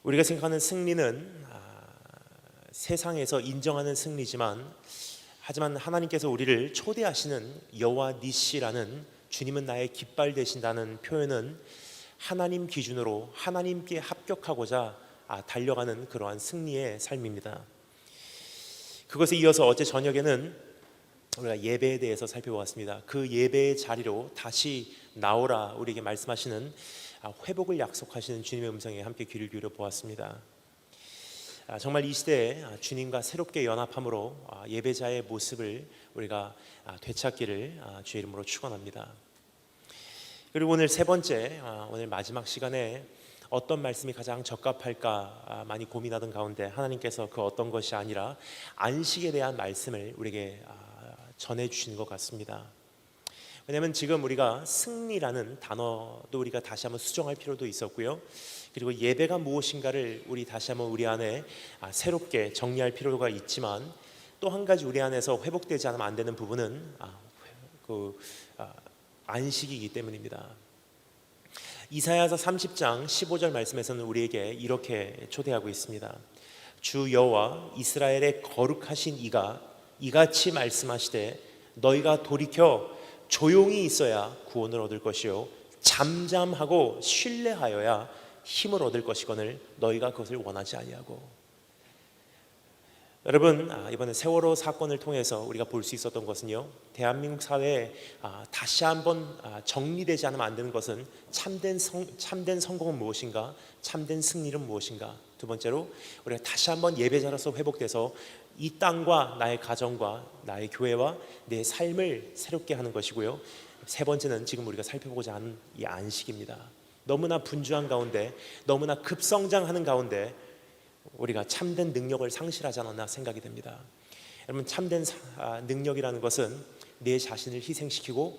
우리가 생각하는 승리는 세상에서 인정하는 승리지만, 하지만 하나님께서 우리를 초대하시는 여호와 니시라는 주님은 나의 깃발 되신다는 표현은 하나님 기준으로 하나님께 합격하고자 달려가는 그러한 승리의 삶입니다. 그것에 이어서 어제 저녁에는 우리가 예배에 대해서 살펴보았습니다. 그 예배의 자리로 다시 나오라 우리에게 말씀하시는 회복을 약속하시는 주님의 음성에 함께 귀를 기울여 보았습니다. 정말 이 시대에 주님과 새롭게 연합함으로 예배자의 모습을 우리가 되찾기를 주의 이름으로 축원합니다. 그리고 오늘 세 번째, 오늘 마지막 시간에 어떤 말씀이 가장 적합할까 많이 고민하던 가운데 하나님께서 그 어떤 것이 아니라 안식에 대한 말씀을 우리에게 전해주시는 것 같습니다. 왜냐하면 지금 우리가 승리라는 단어도 우리가 다시 한번 수정할 필요도 있었고요, 그리고 예배가 무엇인가를 우리 다시 한번 우리 안에 새롭게 정리할 필요가 있지만, 또 한 가지 우리 안에서 회복되지 않으면 안 되는 부분은 안식이기 때문입니다. 이사야서 30장 15절 말씀에서는 우리에게 이렇게 초대하고 있습니다. 주 여호와 이스라엘의 거룩하신 이가 이같이 말씀하시되 너희가 돌이켜 조용히 있어야 구원을 얻을 것이요 잠잠하고 신뢰하여야 힘을 얻을 것이거늘 너희가 그것을 원하지 아니하고. 여러분, 이번에 세월호 사건을 통해서 우리가 볼 수 있었던 것은요, 대한민국 사회에 다시 한번 정리되지 않으면 안 되는 것은 참된 성공은 무엇인가, 참된 승리는 무엇인가. 두 번째로 우리가 다시 한번 예배자로서 회복돼서 이 땅과 나의 가정과 나의 교회와 내 삶을 새롭게 하는 것이고요, 세 번째는 지금 우리가 살펴보고자 하는 이 안식입니다. 너무나 분주한 가운데, 너무나 급성장하는 가운데 우리가 참된 능력을 상실하지 않았나 생각이 됩니다. 여러분, 참된 능력이라는 것은 내 자신을 희생시키고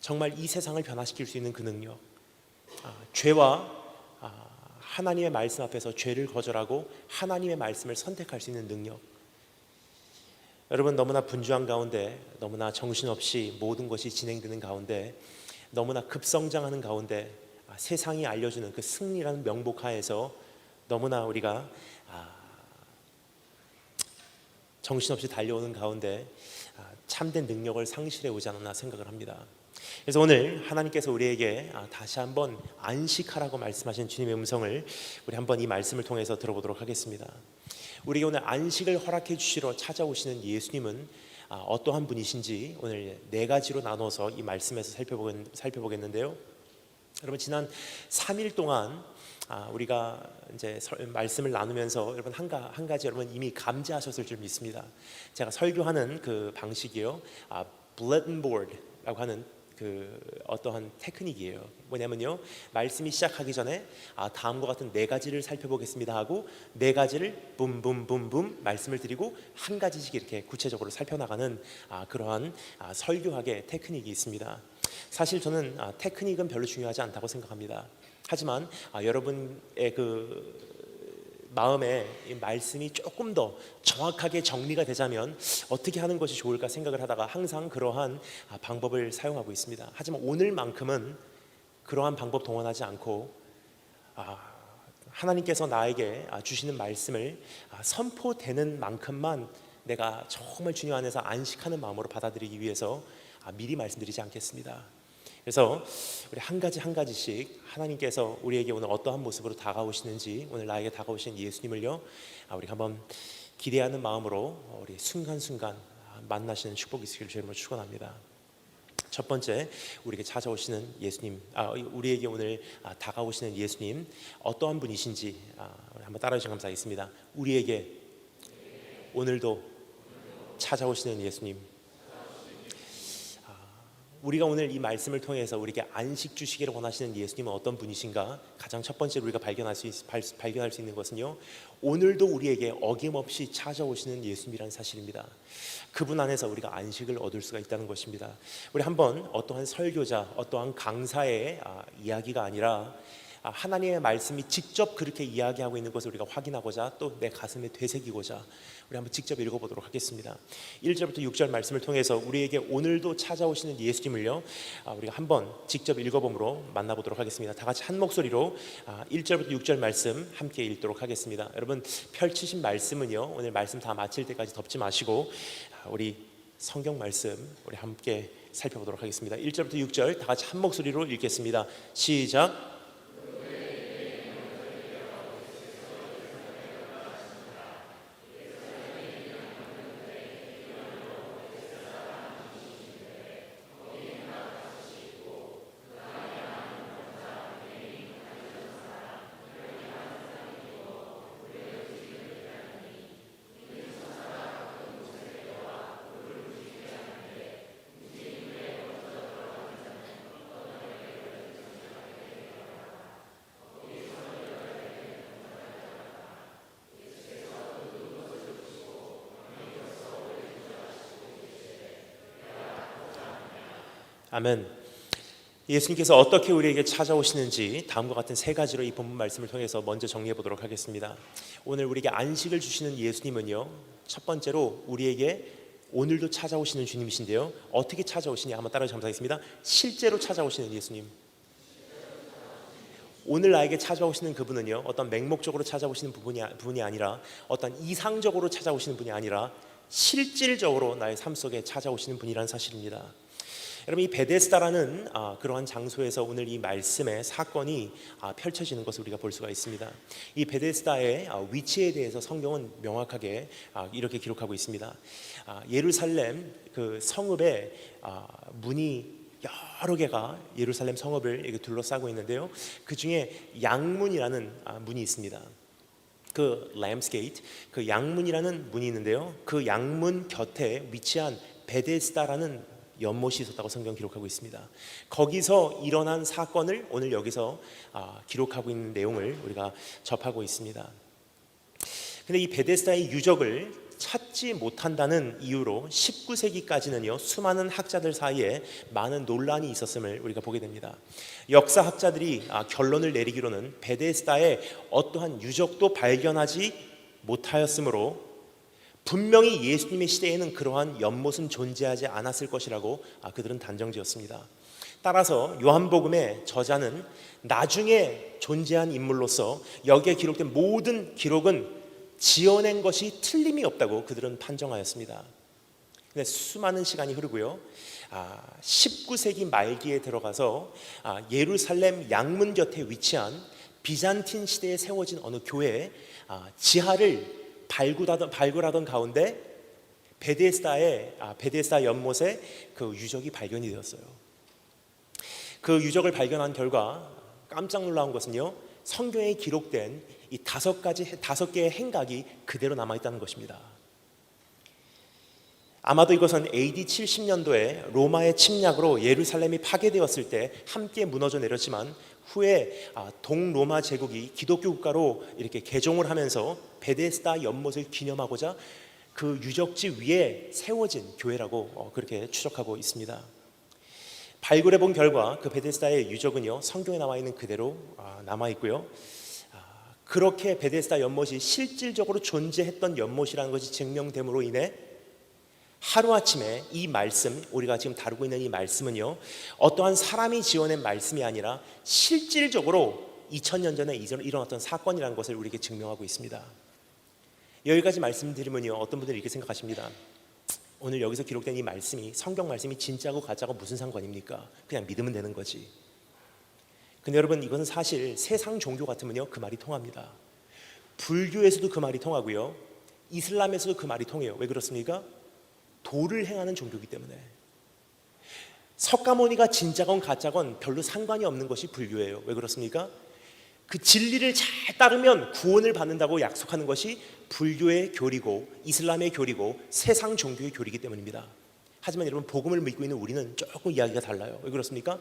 정말 이 세상을 변화시킬 수 있는 그 능력, 죄와 하나님의 말씀 앞에서 죄를 거절하고 하나님의 말씀을 선택할 수 있는 능력. 여러분, 너무나 분주한 가운데, 너무나 정신없이 모든 것이 진행되는 가운데, 너무나 급성장하는 가운데 세상이 알려주는 그 승리라는 명목 하에서 너무나 우리가 정신없이 달려오는 가운데 참된 능력을 상실해 오지 않았나 생각을 합니다. 그래서 오늘 하나님께서 우리에게 다시 한번 안식하라고 말씀하신 주님의 음성을 우리 한번 이 말씀을 통해서 들어보도록 하겠습니다. 우리에게 오늘 안식을 허락해 주시러 찾아오시는 예수님은 어떠한 분이신지 오늘 네 가지로 나눠서 이 말씀에서 살펴보겠는데요. 여러분, 지난 3일 동안 우리가 이제 말씀을 나누면서 여러분 한 가지 여러분 이미 감지하셨을 줄 믿습니다. 제가 설교하는 그 방식이요, bulletin board라고 하는 그 어떠한 테크닉이에요. 뭐냐면요, 말씀이 시작하기 전에 다음과 같은 네 가지를 살펴보겠습니다 하고 네 가지를 붐붐붐붐 말씀을 드리고 한 가지씩 이렇게 구체적으로 살펴나가는 그러한 설교학의 테크닉이 있습니다. 사실 저는 테크닉은 별로 중요하지 않다고 생각합니다. 하지만 여러분의 그 마음에 이 말씀이 조금 더 정확하게 정리가 되자면 어떻게 하는 것이 좋을까 생각을 하다가 항상 그러한 방법을 사용하고 있습니다. 하지만 오늘만큼은 그러한 방법 동원하지 않고 하나님께서 나에게 주시는 말씀을 선포되는 만큼만 내가 정말 주님 안에서 안식하는 마음으로 받아들이기 위해서 미리 말씀드리지 않겠습니다. 그래서 우리 한 가지씩 하나님께서 우리에게 오늘 어떠한 모습으로 다가오시는지, 오늘 나에게 다가오신 예수님을요, 우리 한번 기대하는 마음으로 우리 순간순간 만나시는 축복이 있기를 주님으로 축원합니다. 첫 번째, 우리에게 찾아오시는 예수님, 우리에게 오늘 다가오시는 예수님 어떠한 분이신지 한번 따라해 주시면 감사하겠습니다. 우리에게 오늘도 찾아오시는 예수님, 우리가 오늘 이 말씀을 통해서 우리에게 안식 주시기를 원하시는 예수님은 어떤 분이신가? 가장 첫 번째로 우리가 발견할 수 있는 것은요, 오늘도 우리에게 어김없이 찾아오시는 예수님이라는 사실입니다. 그분 안에서 우리가 안식을 얻을 수가 있다는 것입니다. 우리 한번 어떠한 설교자, 어떠한 강사의 이야기가 아니라 하나님의 말씀이 직접 그렇게 이야기하고 있는 것을 우리가 확인하고자 또 내 가슴에 되새기고자 우리 한번 직접 읽어보도록 하겠습니다. 1절부터 6절 말씀을 통해서 우리에게 오늘도 찾아오시는 예수님을요 우리가 한번 직접 읽어봄으로 만나보도록 하겠습니다. 다 같이 한 목소리로 1절부터 6절 말씀 함께 읽도록 하겠습니다. 여러분 펼치신 말씀은요 오늘 말씀 다 마칠 때까지 덮지 마시고 우리 성경 말씀 우리 함께 살펴보도록 하겠습니다. 1절부터 6절 다 같이 한 목소리로 읽겠습니다. 시작. 아멘. 예수님께서 어떻게 우리에게 찾아오시는지 다음과 같은 세 가지로 이 본문 말씀을 통해서 먼저 정리해 보도록 하겠습니다. 오늘 우리에게 안식을 주시는 예수님은요 첫 번째로 우리에게 오늘도 찾아오시는 주님이신데요 어떻게 찾아오시냐 한번 따라 감사하겠습니다. 실제로 찾아오시는 예수님. 오늘 나에게 찾아오시는 그분은요 어떤 맹목적으로 찾아오시는 분이 아니라 어떤 이상적으로 찾아오시는 분이 아니라 실질적으로 나의 삶 속에 찾아오시는 분이라는 사실입니다. 여러분 이 베데스다라는 그러한 장소에서 오늘 이 말씀의 사건이 펼쳐지는 것을 우리가 볼 수가 있습니다. 이 베데스다의 위치에 대해서 성경은 명확하게 이렇게 기록하고 있습니다. 예루살렘 그 성읍에 문이 여러 개가 예루살렘 성읍을 이렇게 둘러싸고 있는데요. 그 중에 양문이라는 문이 있습니다. 그 램스 게이트, 그 양문이라는 문이 있는데요. 그 양문 곁에 위치한 베데스다라는 연못이 있었다고 성경 기록하고 있습니다. 거기서 일어난 사건을 오늘 여기서 기록하고 있는 내용을 우리가 접하고 있습니다. 근데 이 베데스다의 유적을 찾지 못한다는 이유로 19세기까지는요 수많은 학자들 사이에 많은 논란이 있었음을 우리가 보게 됩니다. 역사학자들이 결론을 내리기로는 베데스다에 어떠한 유적도 발견하지 못하였으므로 분명히 예수님의 시대에는 그러한 연못은 존재하지 않았을 것이라고 그들은 단정지었습니다. 따라서 요한복음의 저자는 나중에 존재한 인물로서 여기에 기록된 모든 기록은 지어낸 것이 틀림이 없다고 그들은 판정하였습니다. 근데 수많은 시간이 흐르고요 19세기 말기에 들어가서 예루살렘 양문 곁에 위치한 비잔틴 시대에 세워진 어느 교회의 지하를 발굴하던 가운데 베데스다 연못에 그 유적이 발견이 되었어요. 그 유적을 발견한 결과 깜짝 놀라운 것은요 성경에 기록된 이 5개의 행각이 그대로 남아있다는 것입니다. 아마도 이것은 AD 70년도에 로마의 침략으로 예루살렘이 파괴되었을 때 함께 무너져 내렸지만 후에 동로마 제국이 기독교 국가로 이렇게 개종을 하면서 베데스다 연못을 기념하고자 그 유적지 위에 세워진 교회라고 그렇게 추적하고 있습니다. 발굴해 본 결과 그 베데스다의 유적은요 성경에 나와 있는 그대로 남아 있고요. 그렇게 베데스다 연못이 실질적으로 존재했던 연못이라는 것이 증명됨으로 인해 하루아침에 이 말씀, 우리가 지금 다루고 있는 이 말씀은요 어떠한 사람이 지어낸 말씀이 아니라 실질적으로 2000년 전에 일어났던 사건이라는 것을 우리에게 증명하고 있습니다. 여기까지 말씀드리면요 어떤 분들이 이렇게 생각하십니다. 오늘 여기서 기록된 이 말씀이 성경 말씀이 진짜고 가짜고 무슨 상관입니까? 그냥 믿으면 되는 거지. 근데 여러분 이것은 사실 세상 종교 같으면요 그 말이 통합니다. 불교에서도 그 말이 통하고요 이슬람에서도 그 말이 통해요. 왜 그렇습니까? 도를 행하는 종교이기 때문에. 석가모니가 진짜건 가짜건 별로 상관이 없는 것이 불교예요. 왜 그렇습니까? 그 진리를 잘 따르면 구원을 받는다고 약속하는 것이 불교의 교리고 이슬람의 교리고 세상 종교의 교리이기 때문입니다. 하지만 여러분 복음을 믿고 있는 우리는 조금 이야기가 달라요. 왜 그렇습니까?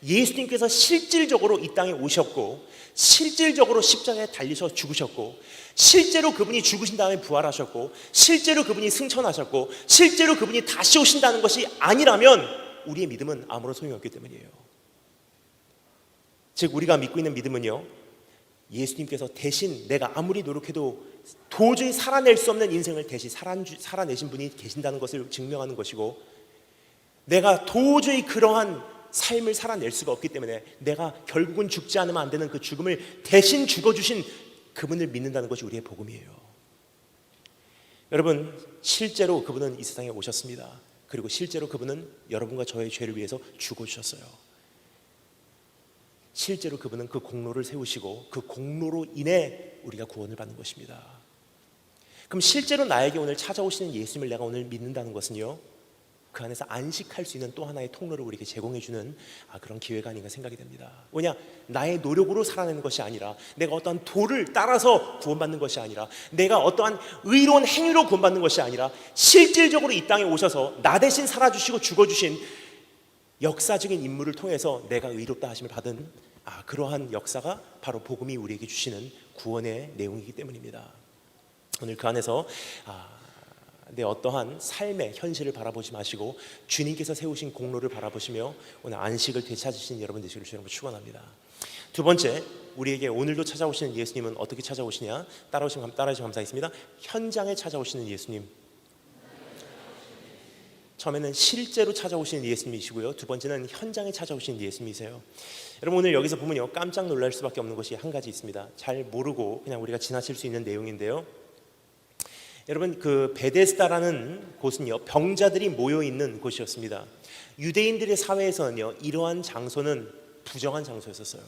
예수님께서 실질적으로 이 땅에 오셨고 실질적으로 십자가에 달리셔 죽으셨고 실제로 그분이 죽으신 다음에 부활하셨고 실제로 그분이 승천하셨고 실제로 그분이 다시 오신다는 것이 아니라면 우리의 믿음은 아무런 소용이 없기 때문이에요. 즉 우리가 믿고 있는 믿음은요, 예수님께서 대신 내가 아무리 노력해도 도저히 살아낼 수 없는 인생을 대신 살아내신 분이 계신다는 것을 증명하는 것이고, 내가 도저히 그러한 삶을 살아낼 수가 없기 때문에 내가 결국은 죽지 않으면 안 되는 그 죽음을 대신 죽어주신 그분을 믿는다는 것이 우리의 복음이에요. 여러분, 실제로 그분은 이 세상에 오셨습니다. 그리고 실제로 그분은 여러분과 저의 죄를 위해서 죽어주셨어요. 실제로 그분은 그 공로를 세우시고 그 공로로 인해 우리가 구원을 받는 것입니다. 그럼 실제로 나에게 오늘 찾아오시는 예수님을 내가 오늘 믿는다는 것은요, 그 안에서 안식할 수 있는 또 하나의 통로를 우리에게 제공해주는 그런 기회가 아닌가 생각이 됩니다. 왜냐? 나의 노력으로 살아내는 것이 아니라, 내가 어떠한 도를 따라서 구원받는 것이 아니라, 내가 어떠한 의로운 행위로 구원받는 것이 아니라, 실질적으로 이 땅에 오셔서 나 대신 살아주시고 죽어주신 역사적인 인물을 통해서 내가 의롭다 하심을 받은 그러한 역사가 바로 복음이 우리에게 주시는 구원의 내용이기 때문입니다. 오늘 그 안에서 내 어떠한 삶의 현실을 바라보지 마시고 주님께서 세우신 공로를 바라보시며 오늘 안식을 되찾으신 여러분 되시기를 주님으로 축원합니다. 두 번째, 우리에게 오늘도 찾아오시는 예수님은 어떻게 찾아오시냐? 따라오시면 감사하겠습니다. 현장에 찾아오시는 예수님. 처음에는 실제로 찾아오시는 예수님이시고요, 두 번째는 현장에 찾아오시는 예수님이세요. 여러분, 오늘 여기서 보면요, 깜짝 놀랄 수밖에 없는 것이 한 가지 있습니다. 잘 모르고 그냥 우리가 지나칠 수 있는 내용인데요, 여러분, 그 베데스다라는 곳은요, 병자들이 모여 있는 곳이었습니다. 유대인들의 사회에서는요, 이러한 장소는 부정한 장소였었어요.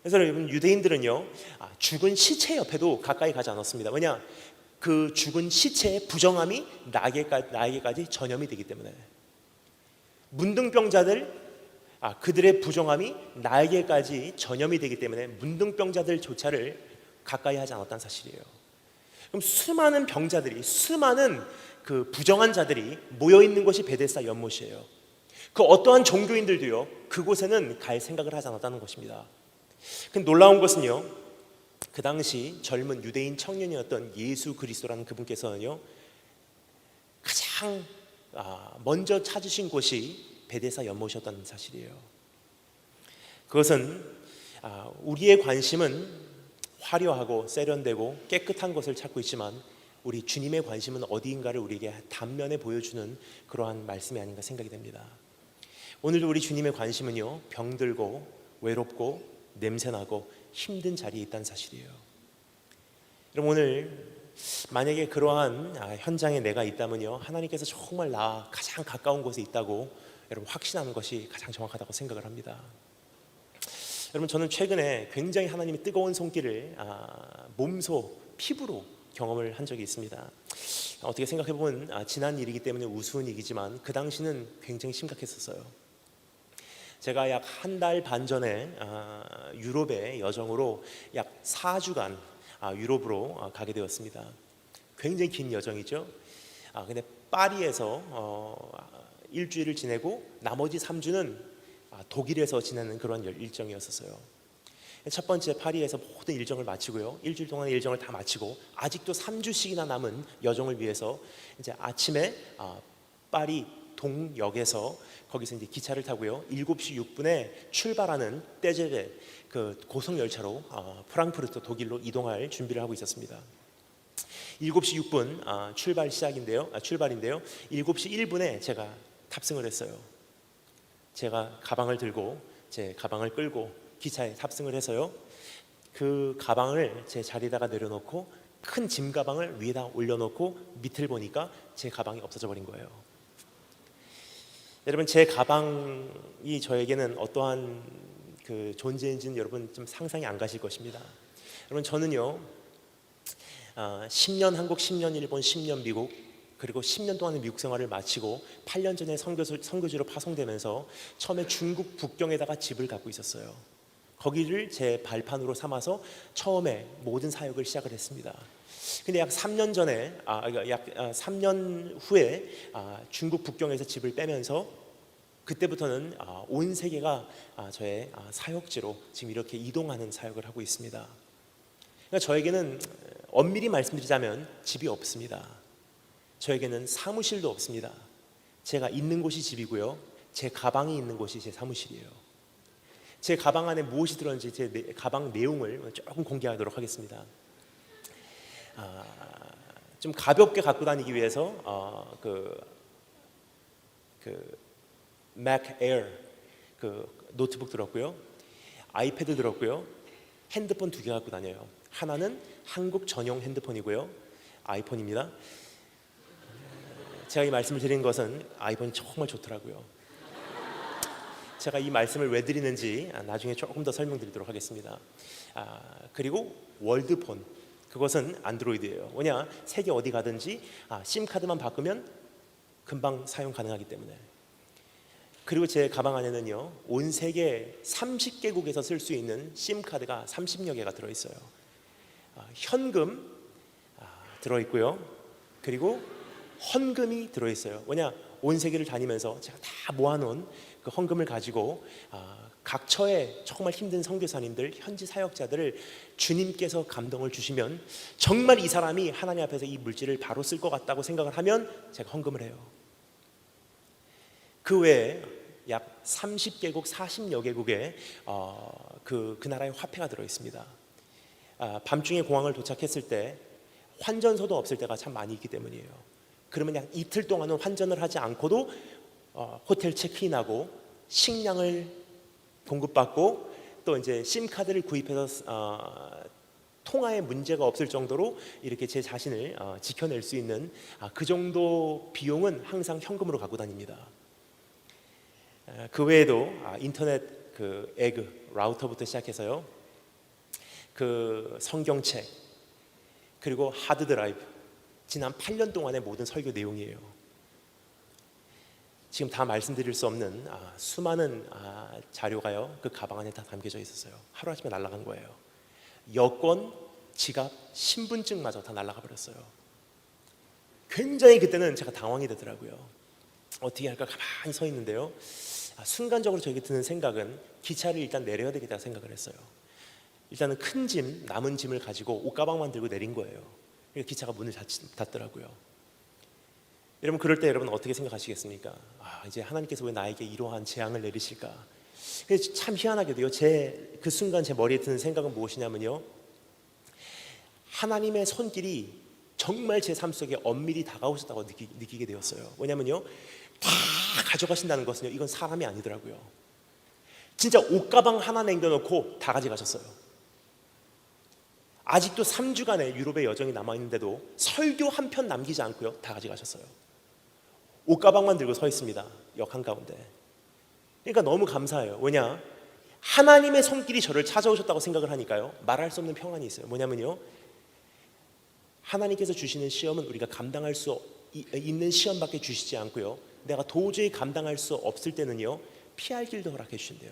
그래서 여러분, 유대인들은요, 죽은 시체 옆에도 가까이 가지 않았습니다. 왜냐? 그 죽은 시체의 부정함이 나에게까지 전염이 되기 때문에. 문둥병자들, 그들의 부정함이 나에게까지 전염이 되기 때문에 문둥병자들조차를 가까이 하지 않았다는 사실이에요. 그럼 수많은 병자들이, 수많은 그 부정한 자들이 모여 있는 것이 베데스다 연못이에요. 그 어떠한 종교인들도요, 그곳에는 갈 생각을 하지 않았다는 것입니다. 근데 놀라운 것은요, 그 당시 젊은 유대인 청년이었던 예수 그리스도라는 그분께서는요, 가장 먼저 찾으신 곳이 베데스다 연못이었다는 사실이에요. 그것은 우리의 관심은 화려하고 세련되고 깨끗한 것을 찾고 있지만, 우리 주님의 관심은 어디인가를 우리에게 단면에 보여주는 그러한 말씀이 아닌가 생각이 됩니다. 오늘도 우리 주님의 관심은요, 병들고 외롭고 냄새나고 힘든 자리에 있다는 사실이에요. 여러분, 오늘 만약에 그러한 현장에 내가 있다면요, 하나님께서 정말 나 가장 가까운 곳에 있다고 여러분 확신하는 것이 가장 정확하다고 생각을 합니다. 여러분, 저는 최근에 굉장히 하나님의 뜨거운 손길을 몸소 피부로 경험을 한 적이 있습니다. 어떻게 생각해보면 지난 일이기 때문에 우스운 얘기지만 그 당시는 굉장히 심각했었어요. 제가 약 한 달 반 전에 유럽의 여정으로 약 4주간 유럽으로 가게 되었습니다. 굉장히 긴 여정이죠. 근데 파리에서 일주일을 지내고 나머지 3주는 독일에서 지내는 그런 일정이었어요. 첫 번째 파리에서 모든 일정을 마치고요, 일주일 동안의 일정을 다 마치고 아직도 3주씩이나 남은 여정을 위해서 이제 아침에 파리 동역에서 거기서 이제 기차를 타고요, 7시 6분에 출발하는 떼제베 그 고속 열차로 프랑크푸르트 독일로 이동할 준비를 하고 있었습니다. 7시 6분 출발인데요, 7시 1분에 제가 탑승을 했어요. 제가 가방을 들고 제 가방을 끌고 기차에 탑승을 해서요, 그 가방을 제 자리에다가 내려놓고 큰 짐 가방을 위에다 올려놓고 밑을 보니까 제 가방이 없어져 버린 거예요. 여러분, 제 가방이 저에게는 어떠한 그 존재인지는 여러분 좀 상상이 안 가실 것입니다. 여러분, 저는요 10년 한국, 10년 일본, 10년 미국, 그리고 10년 동안의 미국 생활을 마치고 8년 전에 선교지로 파송되면서 처음에 중국 북경에다가 집을 갖고 있었어요. 거기를 제 발판으로 삼아서 처음에 모든 사역을 시작을 했습니다. 근데 약 3년 전에 약 3년 후에 중국 북경에서 집을 빼면서 그때부터는 온 세계가 저의 사역지로 지금 이렇게 이동하는 사역을 하고 있습니다. 그러니까 저에게는 엄밀히 말씀드리자면 집이 없습니다. 저에게는 사무실도 없습니다. 제가 있는 곳이 집이고요, 제 가방이 있는 곳이 제 사무실이에요. 제 가방 안에 무엇이 들었는지 가방 내용을 조금 공개하도록 하겠습니다. 좀 가볍게 갖고 다니기 위해서 맥 에어 노트북 들었고요, 아이패드 들었고요, 핸드폰 2개 갖고 다녀요. 하나는 한국 전용 핸드폰이고요, 아이폰입니다. 제가 이 말씀을 드리는 것은 아이폰이 정말 좋더라고요. 제가 이 말씀을 왜 드리는지 나중에 조금 더 설명드리도록 하겠습니다. 그리고 월드폰, 그것은 안드로이드예요. 뭐냐, 세계 어디 가든지 심카드만 바꾸면 금방 사용 가능하기 때문에. 그리고 제 가방 안에는요, 온 세계 30개국에서 쓸 수 있는 심카드가 30여 개가 들어있어요. 현금 들어있고요, 그리고 헌금이 들어있어요. 뭐냐, 온 세계를 다니면서 제가 다 모아놓은 그 헌금을 가지고 각처에 정말 힘든 선교사님들, 현지 사역자들을 주님께서 감동을 주시면 정말 이 사람이 하나님 앞에서 이 물질을 바로 쓸 것 같다고 생각을 하면 제가 헌금을 해요. 그 외에 약 30개국 40여 개국에 그 나라의 화폐가 들어있습니다. 밤중에 공항을 도착했을 때 환전소도 없을 때가 참 많이 있기 때문이에요. 그러면 약 이틀 동안은 환전을 하지 않고도 호텔 체크인하고 식량을 공급받고 또 이제 심카드를 구입해서 통화에 문제가 없을 정도로 이렇게 제 자신을 지켜낼 수 있는 그 정도 비용은 항상 현금으로 갖고 다닙니다. 그 외에도 인터넷 에그 라우터부터 시작해서요, 그 성경책, 그리고 하드 드라이브, 지난 8년 동안의 모든 설교 내용이에요. 지금 다 말씀드릴 수 없는 수많은 자료가요, 그 가방 안에 다 담겨져 있었어요. 하루아침에 날아간 거예요. 여권, 지갑, 신분증마저 다 날아가 버렸어요. 굉장히 그때는 제가 당황이 되더라고요. 어떻게 할까 가만히 서 있는데요, 순간적으로 저에게 드는 생각은 기차를 일단 내려야 되겠다 생각을 했어요. 일단은 큰 짐, 남은 짐을 가지고 옷가방만 들고 내린 거예요. 기차가 문을 닫더라고요. 여러분, 그럴 때 여러분 어떻게 생각하시겠습니까? 이제 하나님께서 왜 나에게 이러한 재앙을 내리실까? 그래서 참 희한하게도요, 그 순간 제 머리에 드는 생각은 무엇이냐면요, 하나님의 손길이 정말 제 삶 속에 엄밀히 다가오셨다고 느끼게 되었어요. 왜냐면요, 다 가져가신다는 것은요, 이건 사람이 아니더라고요. 진짜 옷가방 하나 남겨놓고 다 가져가셨어요. 아직도 3주간의 유럽의 여정이 남아있는데도 설교 한 편 남기지 않고요, 다 가져가셨어요. 옷가방만 들고 서 있습니다, 역 한가운데. 그러니까 너무 감사해요. 왜냐, 하나님의 손길이 저를 찾아오셨다고 생각을 하니까요, 말할 수 없는 평안이 있어요. 뭐냐면요, 하나님께서 주시는 시험은 우리가 감당할 수 있는 시험밖에 주시지 않고요, 내가 도저히 감당할 수 없을 때는요, 피할 길도 허락해 주신대요.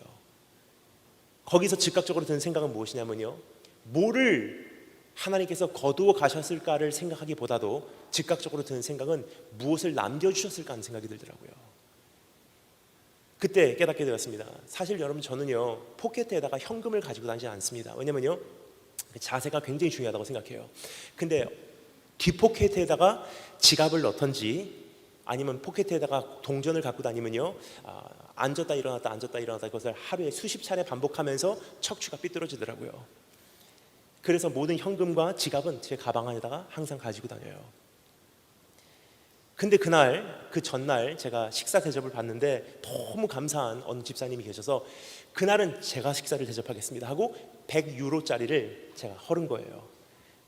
거기서 즉각적으로 드는 생각은 무엇이냐면요, 뭐를 하나님께서 거두어 가셨을까를 생각하기보다도 즉각적으로 드는 생각은 무엇을 남겨주셨을까 하는 생각이 들더라고요. 그때 깨닫게 되었습니다. 사실 여러분, 저는요, 포켓에다가 현금을 가지고 다니지 않습니다. 왜냐면요, 자세가 굉장히 중요하다고 생각해요. 근데 뒷포켓에다가 지갑을 넣던지 아니면 포켓에다가 동전을 갖고 다니면요, 앉았다 일어났다 앉았다 일어났다, 그것을 하루에 수십 차례 반복하면서 척추가 삐뚤어지더라고요. 그래서 모든 현금과 지갑은 제 가방 안에다가 항상 가지고 다녀요. 근데 그 전날 제가 식사 대접을 받는데 너무 감사한 어느 집사님이 계셔서 그날은 제가 식사를 대접하겠습니다 하고 100유로짜리를 제가 헐은 거예요.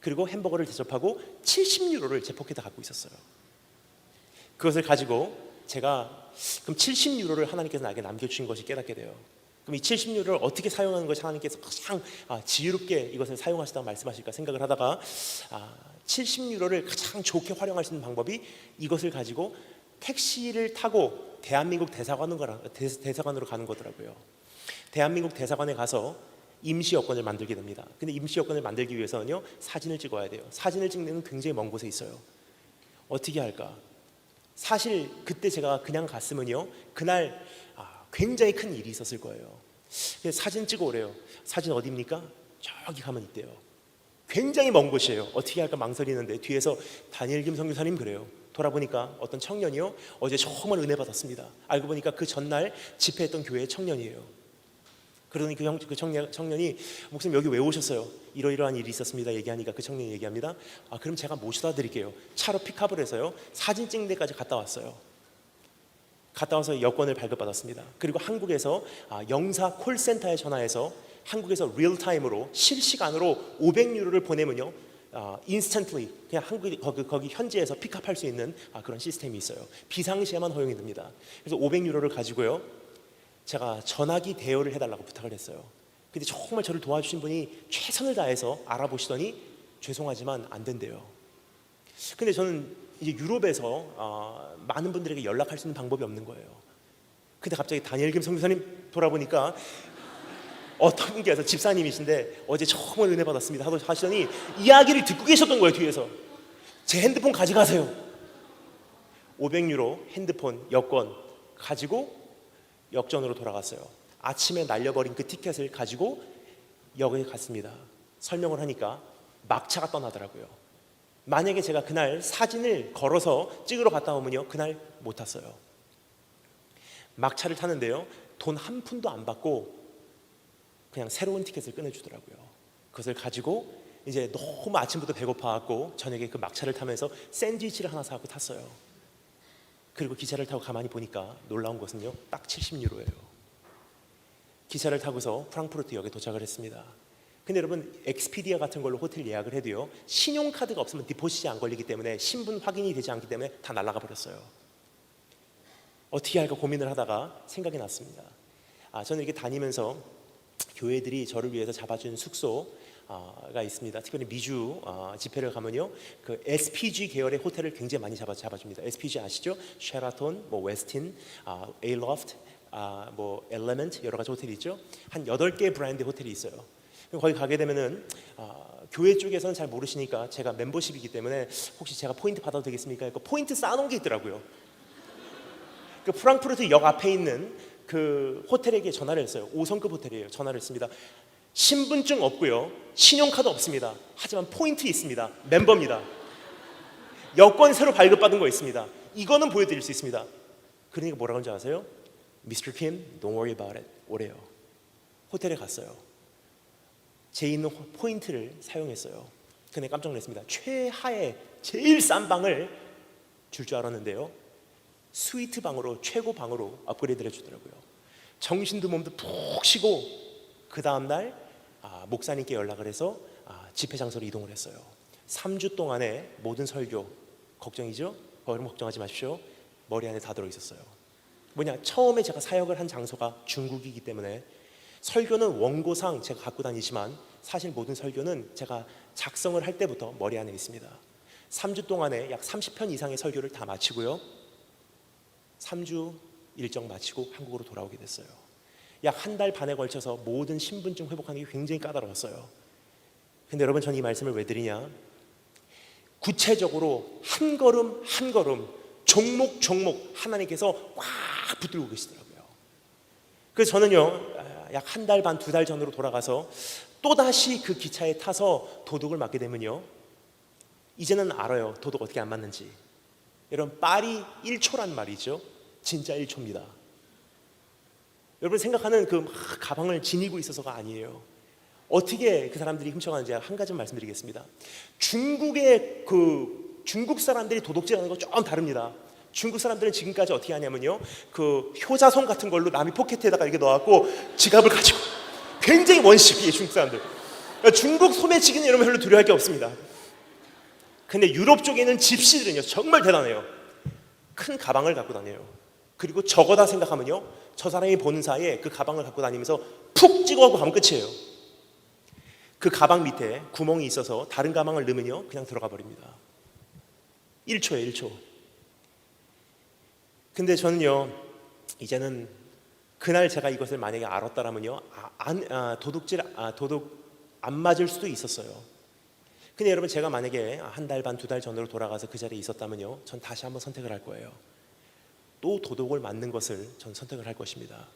그리고 햄버거를 대접하고 70유로를 제 포켓에 갖고 있었어요. 그것을 가지고 제가 그럼 70유로를 하나님께서 나에게 남겨주신 것이 깨닫게 돼요. 그럼 이 70유로를 어떻게 사용하는 것이 하나님께서 가장 지혜롭게 이것을 사용하시다고 말씀하실까 생각을 하다가 70유로를 가장 좋게 활용할 수 있는 방법이 이것을 가지고 택시를 타고 대한민국 대사관으로 가는 거더라고요. 대한민국 대사관에 가서 임시 여권을 만들게 됩니다. 근데 임시 여권을 만들기 위해서는요, 사진을 찍어야 돼요. 사진을 찍는 건 굉장히 먼 곳에 있어요. 어떻게 할까? 사실 그때 제가 그냥 갔으면요, 그날 굉장히 큰 일이 있었을 거예요. 사진 찍어 오래요. 사진 어디입니까? 저기 가면 있대요. 굉장히 먼 곳이에요. 어떻게 할까 망설이는데 뒤에서 다니엘 김 선교사님 그래요. 돌아보니까 어떤 청년이요, 어제 정말 은혜 받았습니다. 알고 보니까 그 전날 집회했던 교회의 청년이에요. 그러더니 그 청년이 목사님 여기 왜 오셨어요? 이러이러한 일이 있었습니다. 얘기하니까 그 청년이 얘기합니다. 그럼 제가 모셔다 드릴게요. 차로 픽업을 해서요 사진 찍는 데까지 갔다 왔어요. 갔다 와서 여권을 발급받았습니다. 그리고 한국에서 영사 콜센터에 전화해서 한국에서 리얼타임으로 실시간으로 500유로를 보내면요 인스턴트리 그냥 거기 현지에서 픽업할 수 있는 그런 시스템이 있어요. 비상시에만 허용이 됩니다. 그래서 500유로를 가지고요 제가 전화기 대여를 해달라고 부탁을 했어요. 근데 정말 저를 도와주신 분이 최선을 다해서 알아보시더니 죄송하지만 안 된대요. 근데 저는 이제 유럽에서 많은 분들에게 연락할 수 있는 방법이 없는 거예요. 근데 갑자기 다니엘 김 선교사님 돌아보니까 어떤 분께서 집사님이신데 어제 정말 은혜 받았습니다 하시더니 이야기를 듣고 계셨던 거예요. 뒤에서 제 핸드폰 가져가세요. 500유로 핸드폰 여권 가지고 역전으로 돌아갔어요. 아침에 날려버린 그 티켓을 가지고 역에 갔습니다. 설명을 하니까 막차가 떠나더라고요. 만약에 제가 그날 사진을 걸어서 찍으러 갔다 오면요 그날 못 탔어요. 막차를 타는데요 돈 한 푼도 안 받고 그냥 새로운 티켓을 꺼내주더라고요. 그것을 가지고 이제 너무 아침부터 배고파갖고 저녁에 그 막차를 타면서 샌드위치를 하나 사갖고 탔어요. 그리고 기차를 타고 가만히 보니까 놀라운 것은요 딱 70유로예요. 기차를 타고서 프랑크푸르트 역에 도착을 했습니다. 근데 여러분 엑스피디아 같은 걸로 호텔 예약을 해도요 신용카드가 없으면 디포짓이 안 걸리기 때문에 신분 확인이 되지 않기 때문에 다 날아가 버렸어요. 어떻게 할까 고민을 하다가 생각이 났습니다. 저는 이렇게 다니면서 교회들이 저를 위해서 잡아준 숙소가 있습니다. 특별히 미주 집회를 가면요 그 SPG 계열의 호텔을 굉장히 많이 잡아줍니다. SPG 아시죠? 쉐라톤, 웨스틴, 에일로프트, 엘레멘트 여러 가지 호텔이 있죠. 한 8개 브랜드 호텔이 있어요. 거기 가게 되면은 교회 쪽에서는 잘 모르시니까 제가 멤버십이기 때문에 혹시 제가 포인트 받아도 되겠습니까? 포인트 쌓아놓은 게 있더라고요. 그 프랑크푸르트 역 앞에 있는 그 호텔에게 전화를 했어요. 5성급 호텔이에요. 전화를 했습니다. 신분증 없고요 신용카드 없습니다. 하지만 포인트 있습니다. 멤버입니다. 여권 새로 발급받은 거 있습니다. 이거는 보여드릴 수 있습니다. 그러니까 뭐라고 하는지 아세요? Mr. Kim, don't worry about it. 오래요. 호텔에 갔어요. 제 있는 포인트를 사용했어요. 근데 깜짝 놀랐습니다. 최하의 제일 싼 방을 줄 줄 알았는데요 스위트 방으로 최고 방으로 업그레이드를 해주더라고요. 정신도 몸도 푹 쉬고 그 다음날 목사님께 연락을 해서 집회 장소로 이동을 했어요. 3주 동안의 모든 설교 걱정이죠? 여러분 걱정하지 마십시오. 머리 안에 다 들어있었어요. 처음에 제가 사역을 한 장소가 중국이기 때문에 설교는 원고상 제가 갖고 다니지만 사실 모든 설교는 제가 작성을 할 때부터 머리 안에 있습니다. 3주 동안에 약 30편 이상의 설교를 다 마치고요 3주 일정 마치고 한국으로 돌아오게 됐어요. 약 1달 반에 걸쳐서 모든 신분증 회복하는 게 굉장히 까다로웠어요. 근데 여러분 저는 이 말씀을 왜 드리냐, 구체적으로 한 걸음 한 걸음 종목 종목 하나님께서 꽉 붙들고 계시더라고요. 그래서 저는요 약 1달 반 2달 전으로 돌아가서 또다시 그 기차에 타서 도둑을 맞게 되면요 이제는 알아요 도둑 어떻게 안 맞는지. 여러분 빨이 1초란 말이죠. 진짜 1초입니다. 여러분 생각하는 그 가방을 지니고 있어서가 아니에요. 어떻게 그 사람들이 훔쳐가는지 한 가지 말씀드리겠습니다. 중국의 중국 사람들이 도둑질하는 거 조금 다릅니다. 중국 사람들은 지금까지 어떻게 하냐면요 그 효자손 같은 걸로 남이 포켓에다가 이렇게 넣어갖고 지갑을 가지고 굉장히 원식이에요 중국 사람들. 그러니까 중국 소매치기는 여러분 별로 두려워할 게 없습니다. 근데 유럽 쪽에는 집시들은요 정말 대단해요. 큰 가방을 갖고 다녀요. 그리고 저거다 생각하면요 저 사람이 보는 사이에 그 가방을 갖고 다니면서 푹 찍어갖고 가면 끝이에요. 그 가방 밑에 구멍이 있어서 다른 가방을 넣으면요 그냥 들어가 버립니다. 1초에 1초. 근데 저는요 이제는 그날 제가 이것을 만약에 알았다라면요 도둑 안 맞을 수도 있었어요. 근데 여러분 제가 만약에 1달 반 2달 전으로 돌아가서 그 자리에 있었다면요 전 다시 한번 선택을 할 거예요. 또 도둑을 맞는 것을 전 선택을 할 것입니다.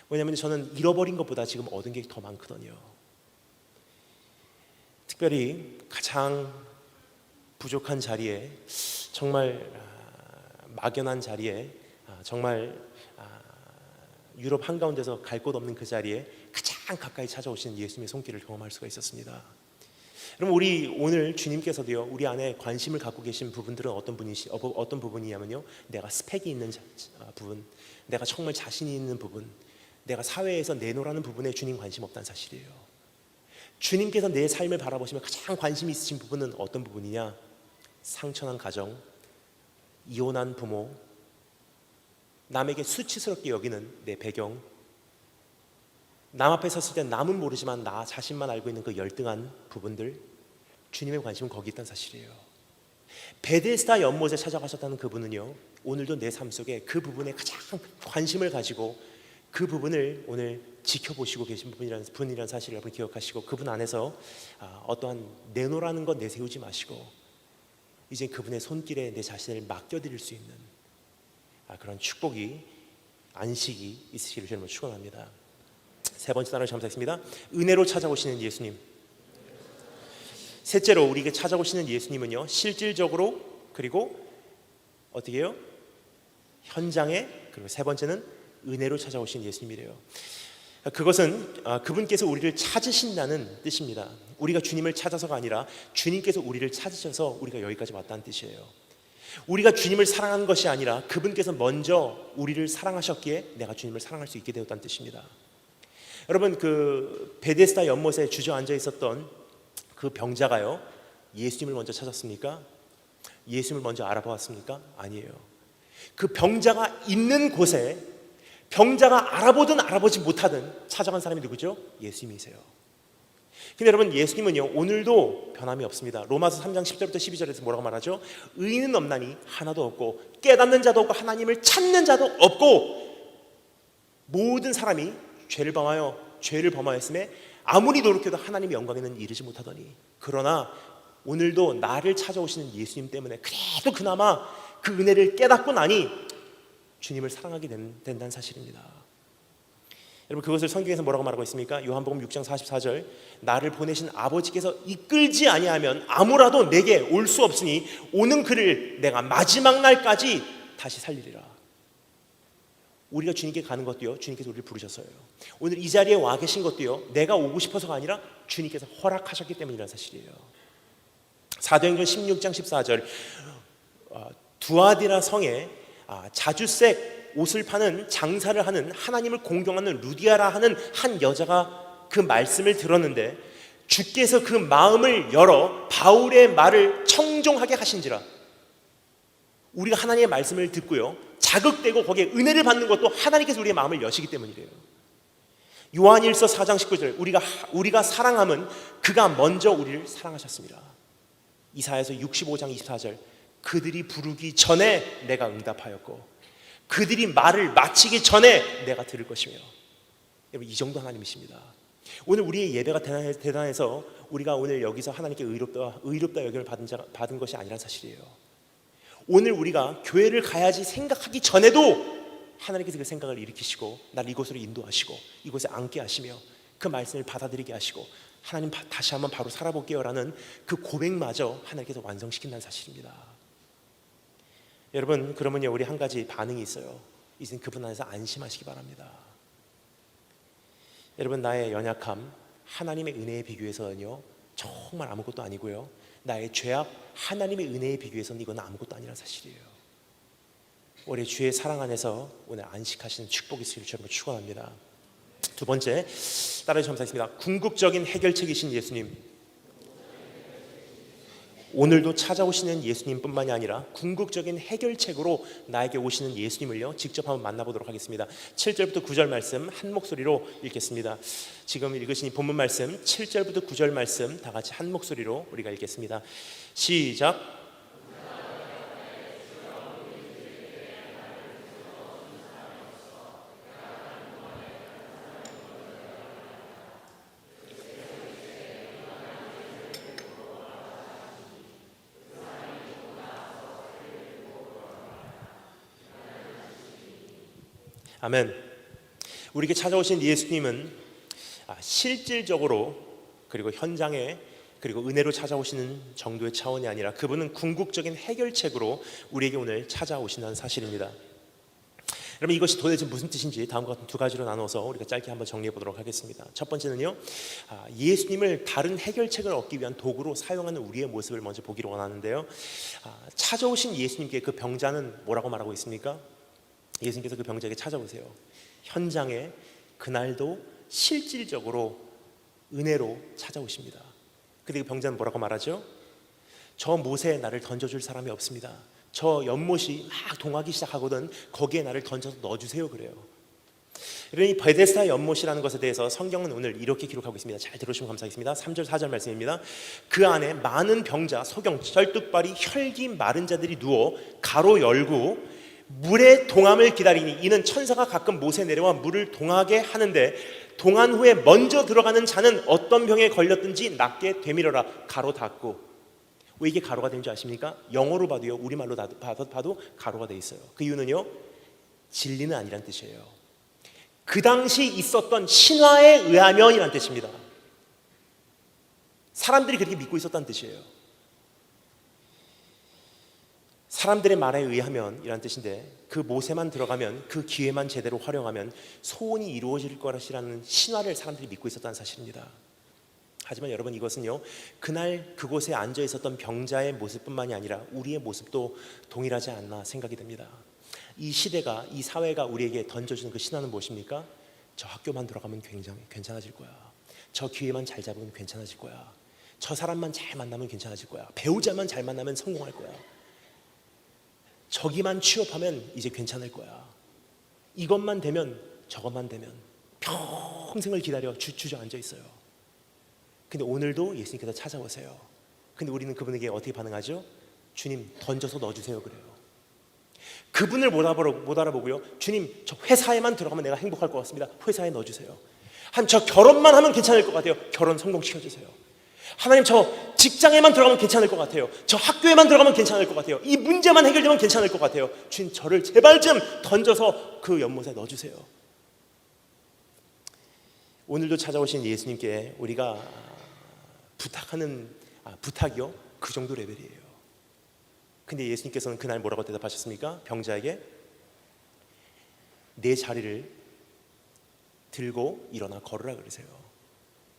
왜냐하면 저는 잃어버린 것보다 지금 얻은 게 더 많거든요. 특별히 가장 부족한 자리에 정말 막연한 자리에 정말 유럽 한가운데서 갈 곳 없는 그 자리에 가장 가장 가까이 찾아오시는 예수님의 손길을 경험할 수가 있었습니다. 그럼 우리 오늘 주님께서도요, 우리 안에 관심을 갖고 계신 부분들은 어떤 부분이냐면요, 내가 스펙이 있는 부분, 내가 정말 자신이 있는 부분, 내가 사회에서 내놓으라는 부분에 주님 관심 없다는 사실이에요. 주님께서 내 삶을 바라보시면 가장 관심이 있으신 부분은 어떤 부분이냐? 상처난 가정, 이혼한 부모, 남에게 수치스럽게 여기는 내 배경, 남 앞에 섰을 때 남은 모르지만 나 자신만 알고 있는 그 열등한 부분들, 주님의 관심은 거기 있다는 사실이에요. 베데스다 연못에 찾아가셨다는 그분은요, 오늘도 내 삶 속에 그 부분에 가장 관심을 가지고 그 부분을 오늘 지켜보시고 계신 분이라는 사실을 여러분 기억하시고, 그분 안에서 어떠한 내놓으라는 것 내세우지 마시고 이제 그분의 손길에 내 자신을 맡겨드릴 수 있는 그런 축복이, 안식이 있으시기를 주님으로 축원합니다. 세 번째 단어를 감사했습니다. 은혜로 찾아오시는 예수님. 셋째로 우리에게 찾아오시는 예수님은요, 실질적으로, 그리고 어떻게 해요? 현장에, 그리고 세 번째는 은혜로 찾아오신 예수님이래요. 그것은 그분께서 우리를 찾으신다는 뜻입니다. 우리가 주님을 찾아서가 아니라 주님께서 우리를 찾으셔서 우리가 여기까지 왔다는 뜻이에요. 우리가 주님을 사랑하는 것이 아니라 그분께서 먼저 우리를 사랑하셨기에 내가 주님을 사랑할 수 있게 되었다는 뜻입니다. 여러분, 그 베데스다 연못에 주저앉아 있었던 그 병자가요, 예수님을 먼저 찾았습니까? 예수님을 먼저 알아보았습니까? 아니에요. 그 병자가 있는 곳에 병자가 알아보든 알아보지 못하든 찾아간 사람이 누구죠? 예수님이세요. 근데 여러분, 예수님은요, 오늘도 변함이 없습니다. 로마서 3장 10절부터 12절에서 뭐라고 말하죠? 의인은 없나니 하나도 없고 깨닫는 자도 없고 하나님을 찾는 자도 없고 모든 사람이 죄를 범하였음에 아무리 노력해도 하나님의 영광에는 이르지 못하더니, 그러나 오늘도 나를 찾아오시는 예수님 때문에 그래도 그나마 그 은혜를 깨닫고 나니 주님을 사랑하게 된다는 사실입니다. 여러분, 그것을 성경에서 뭐라고 말하고 있습니까? 요한복음 6장 44절, 나를 보내신 아버지께서 이끌지 아니하면 아무라도 내게 올 수 없으니 오는 그를 내가 마지막 날까지 다시 살리리라. 우리가 주님께 가는 것도요, 주님께서 우리를 부르셨어요. 오늘 이 자리에 와 계신 것도요, 내가 오고 싶어서가 아니라 주님께서 허락하셨기 때문이라는 사실이에요. 사도행전 16장 14절, 두아디라 성에 자주색 옷을 파는 장사를 하는, 하나님을 공경하는 루디아라 하는 한 여자가 그 말씀을 들었는데 주께서 그 마음을 열어 바울의 말을 청종하게 하신지라. 우리가 하나님의 말씀을 듣고요, 자극되고 거기에 은혜를 받는 것도 하나님께서 우리의 마음을 여시기 때문이래요. 요한일서 4장 19절, 우리가 사랑함은 그가 먼저 우리를 사랑하셨습니다. 이사야서 65장 24절, 그들이 부르기 전에 내가 응답하였고 그들이 말을 마치기 전에 내가 들을 것이며. 여러분, 이 정도 하나님이십니다. 오늘 우리의 예배가 대단해서 우리가 오늘 여기서 하나님께 의롭다 여김을 받은 것이 아니란 사실이에요. 오늘 우리가 교회를 가야지 생각하기 전에도 하나님께서 그 생각을 일으키시고 나를 이곳으로 인도하시고 이곳에 앉게 하시며 그 말씀을 받아들이게 하시고, 하나님 다시 한번 바로 살아볼게요 라는 그 고백마저 하나님께서 완성시킨다는 사실입니다. 여러분, 그러면요, 우리 한 가지 반응이 있어요. 이제 그분 안에서 안심하시기 바랍니다. 여러분, 나의 연약함, 하나님의 은혜에 비교해서는요 정말 아무것도 아니고요, 나의 죄악, 하나님의 은혜에 비교해서는 이건 아무것도 아니라는 사실이에요. 우리 주의 사랑 안에서 오늘 안식하시는 축복이 있으리를 주님으로 축원합니다. 두 번째, 따라해 주시겠습니다. 궁극적인 해결책이신 예수님. 오늘도 찾아오시는 예수님뿐만이 아니라 궁극적인 해결책으로 나에게 오시는 예수님을요 직접 한번 만나보도록 하겠습니다. 7절부터 9절 말씀 한 목소리로 읽겠습니다. 지금 읽으신 이 본문 말씀 7절부터 9절 말씀 다 같이 한 목소리로 우리가 읽겠습니다. 시작. 아멘. 우리에게 찾아오신 예수님은 실질적으로 그리고 현장에 그리고 은혜로 찾아오시는 정도의 차원이 아니라 그분은 궁극적인 해결책으로 우리에게 오늘 찾아오신다는 사실입니다. 여러분, 이것이 도대체 무슨 뜻인지 다음과 같은 두 가지로 나눠서 우리가 짧게 한번 정리해 보도록 하겠습니다. 첫 번째는요, 예수님을 다른 해결책을 얻기 위한 도구로 사용하는 우리의 모습을 먼저 보기를 원하는데요, 찾아오신 예수님께 그 병자는 뭐라고 말하고 있습니까? 예수님께서 그 병자에게 찾아오세요. 현장에 그날도 실질적으로 은혜로 찾아오십니다. 근데 그 병자는 뭐라고 말하죠? 저 못에 나를 던져줄 사람이 없습니다. 저 연못이 막 동하기 시작하거든 거기에 나를 던져서 넣어주세요 그래요. 이 베데스다 연못이라는 것에 대해서 성경은 오늘 이렇게 기록하고 있습니다. 잘 들으시면 감사하겠습니다. 3절 4절 말씀입니다. 그 안에 많은 병자, 소경, 절뚝발이, 혈기 마른 자들이 누워 가로 열고 물의 동함을 기다리니 이는 천사가 가끔 못에 내려와 물을 동하게 하는데 동한 후에 먼저 들어가는 자는 어떤 병에 걸렸든지 낫게 되밀어라. 가로 닫고. 왜 이게 가로가 된 줄 아십니까? 영어로 봐도요, 우리말로 봐도 가로가 돼 있어요. 그 이유는요, 진리는 아니란 뜻이에요. 그 당시 있었던 신화에 의하면이란 뜻입니다. 사람들이 그렇게 믿고 있었다는 뜻이에요. 사람들의 말에 의하면 이란 뜻인데, 그 못에만 들어가면, 그 기회만 제대로 활용하면 소원이 이루어질 것이라는 신화를 사람들이 믿고 있었다는 사실입니다. 하지만 여러분, 이것은요, 그날 그곳에 앉아 있었던 병자의 모습뿐만이 아니라 우리의 모습도 동일하지 않나 생각이 됩니다. 이 시대가, 이 사회가 우리에게 던져주는 그 신화는 무엇입니까? 저 학교만 들어가면 굉장히 괜찮아질 거야. 저 기회만 잘 잡으면 괜찮아질 거야. 저 사람만 잘 만나면 괜찮아질 거야. 배우자만 잘 만나면 성공할 거야. 저기만 취업하면 이제 괜찮을 거야. 이것만 되면, 저것만 되면 평생을 기다려 주저앉아 있어요. 근데 오늘도 예수님께서 찾아오세요. 근데 우리는 그분에게 어떻게 반응하죠? 주님, 던져서 넣어주세요 그래요. 그분을 못 알아보고요, 주님, 저 회사에만 들어가면 내가 행복할 것 같습니다. 회사에 넣어주세요. 저 결혼만 하면 괜찮을 것 같아요. 결혼 성공시켜주세요. 하나님, 저 직장에만 들어가면 괜찮을 것 같아요. 저 학교에만 들어가면 괜찮을 것 같아요. 이 문제만 해결되면 괜찮을 것 같아요. 주님, 저를 제발 좀 던져서 그 연못에 넣어주세요. 오늘도 찾아오신 예수님께 우리가 부탁하는 부탁이요, 그 정도 레벨이에요. 근데 예수님께서는 그날 뭐라고 대답하셨습니까? 병자에게 내 자리를 들고 일어나 걸으라 그러세요.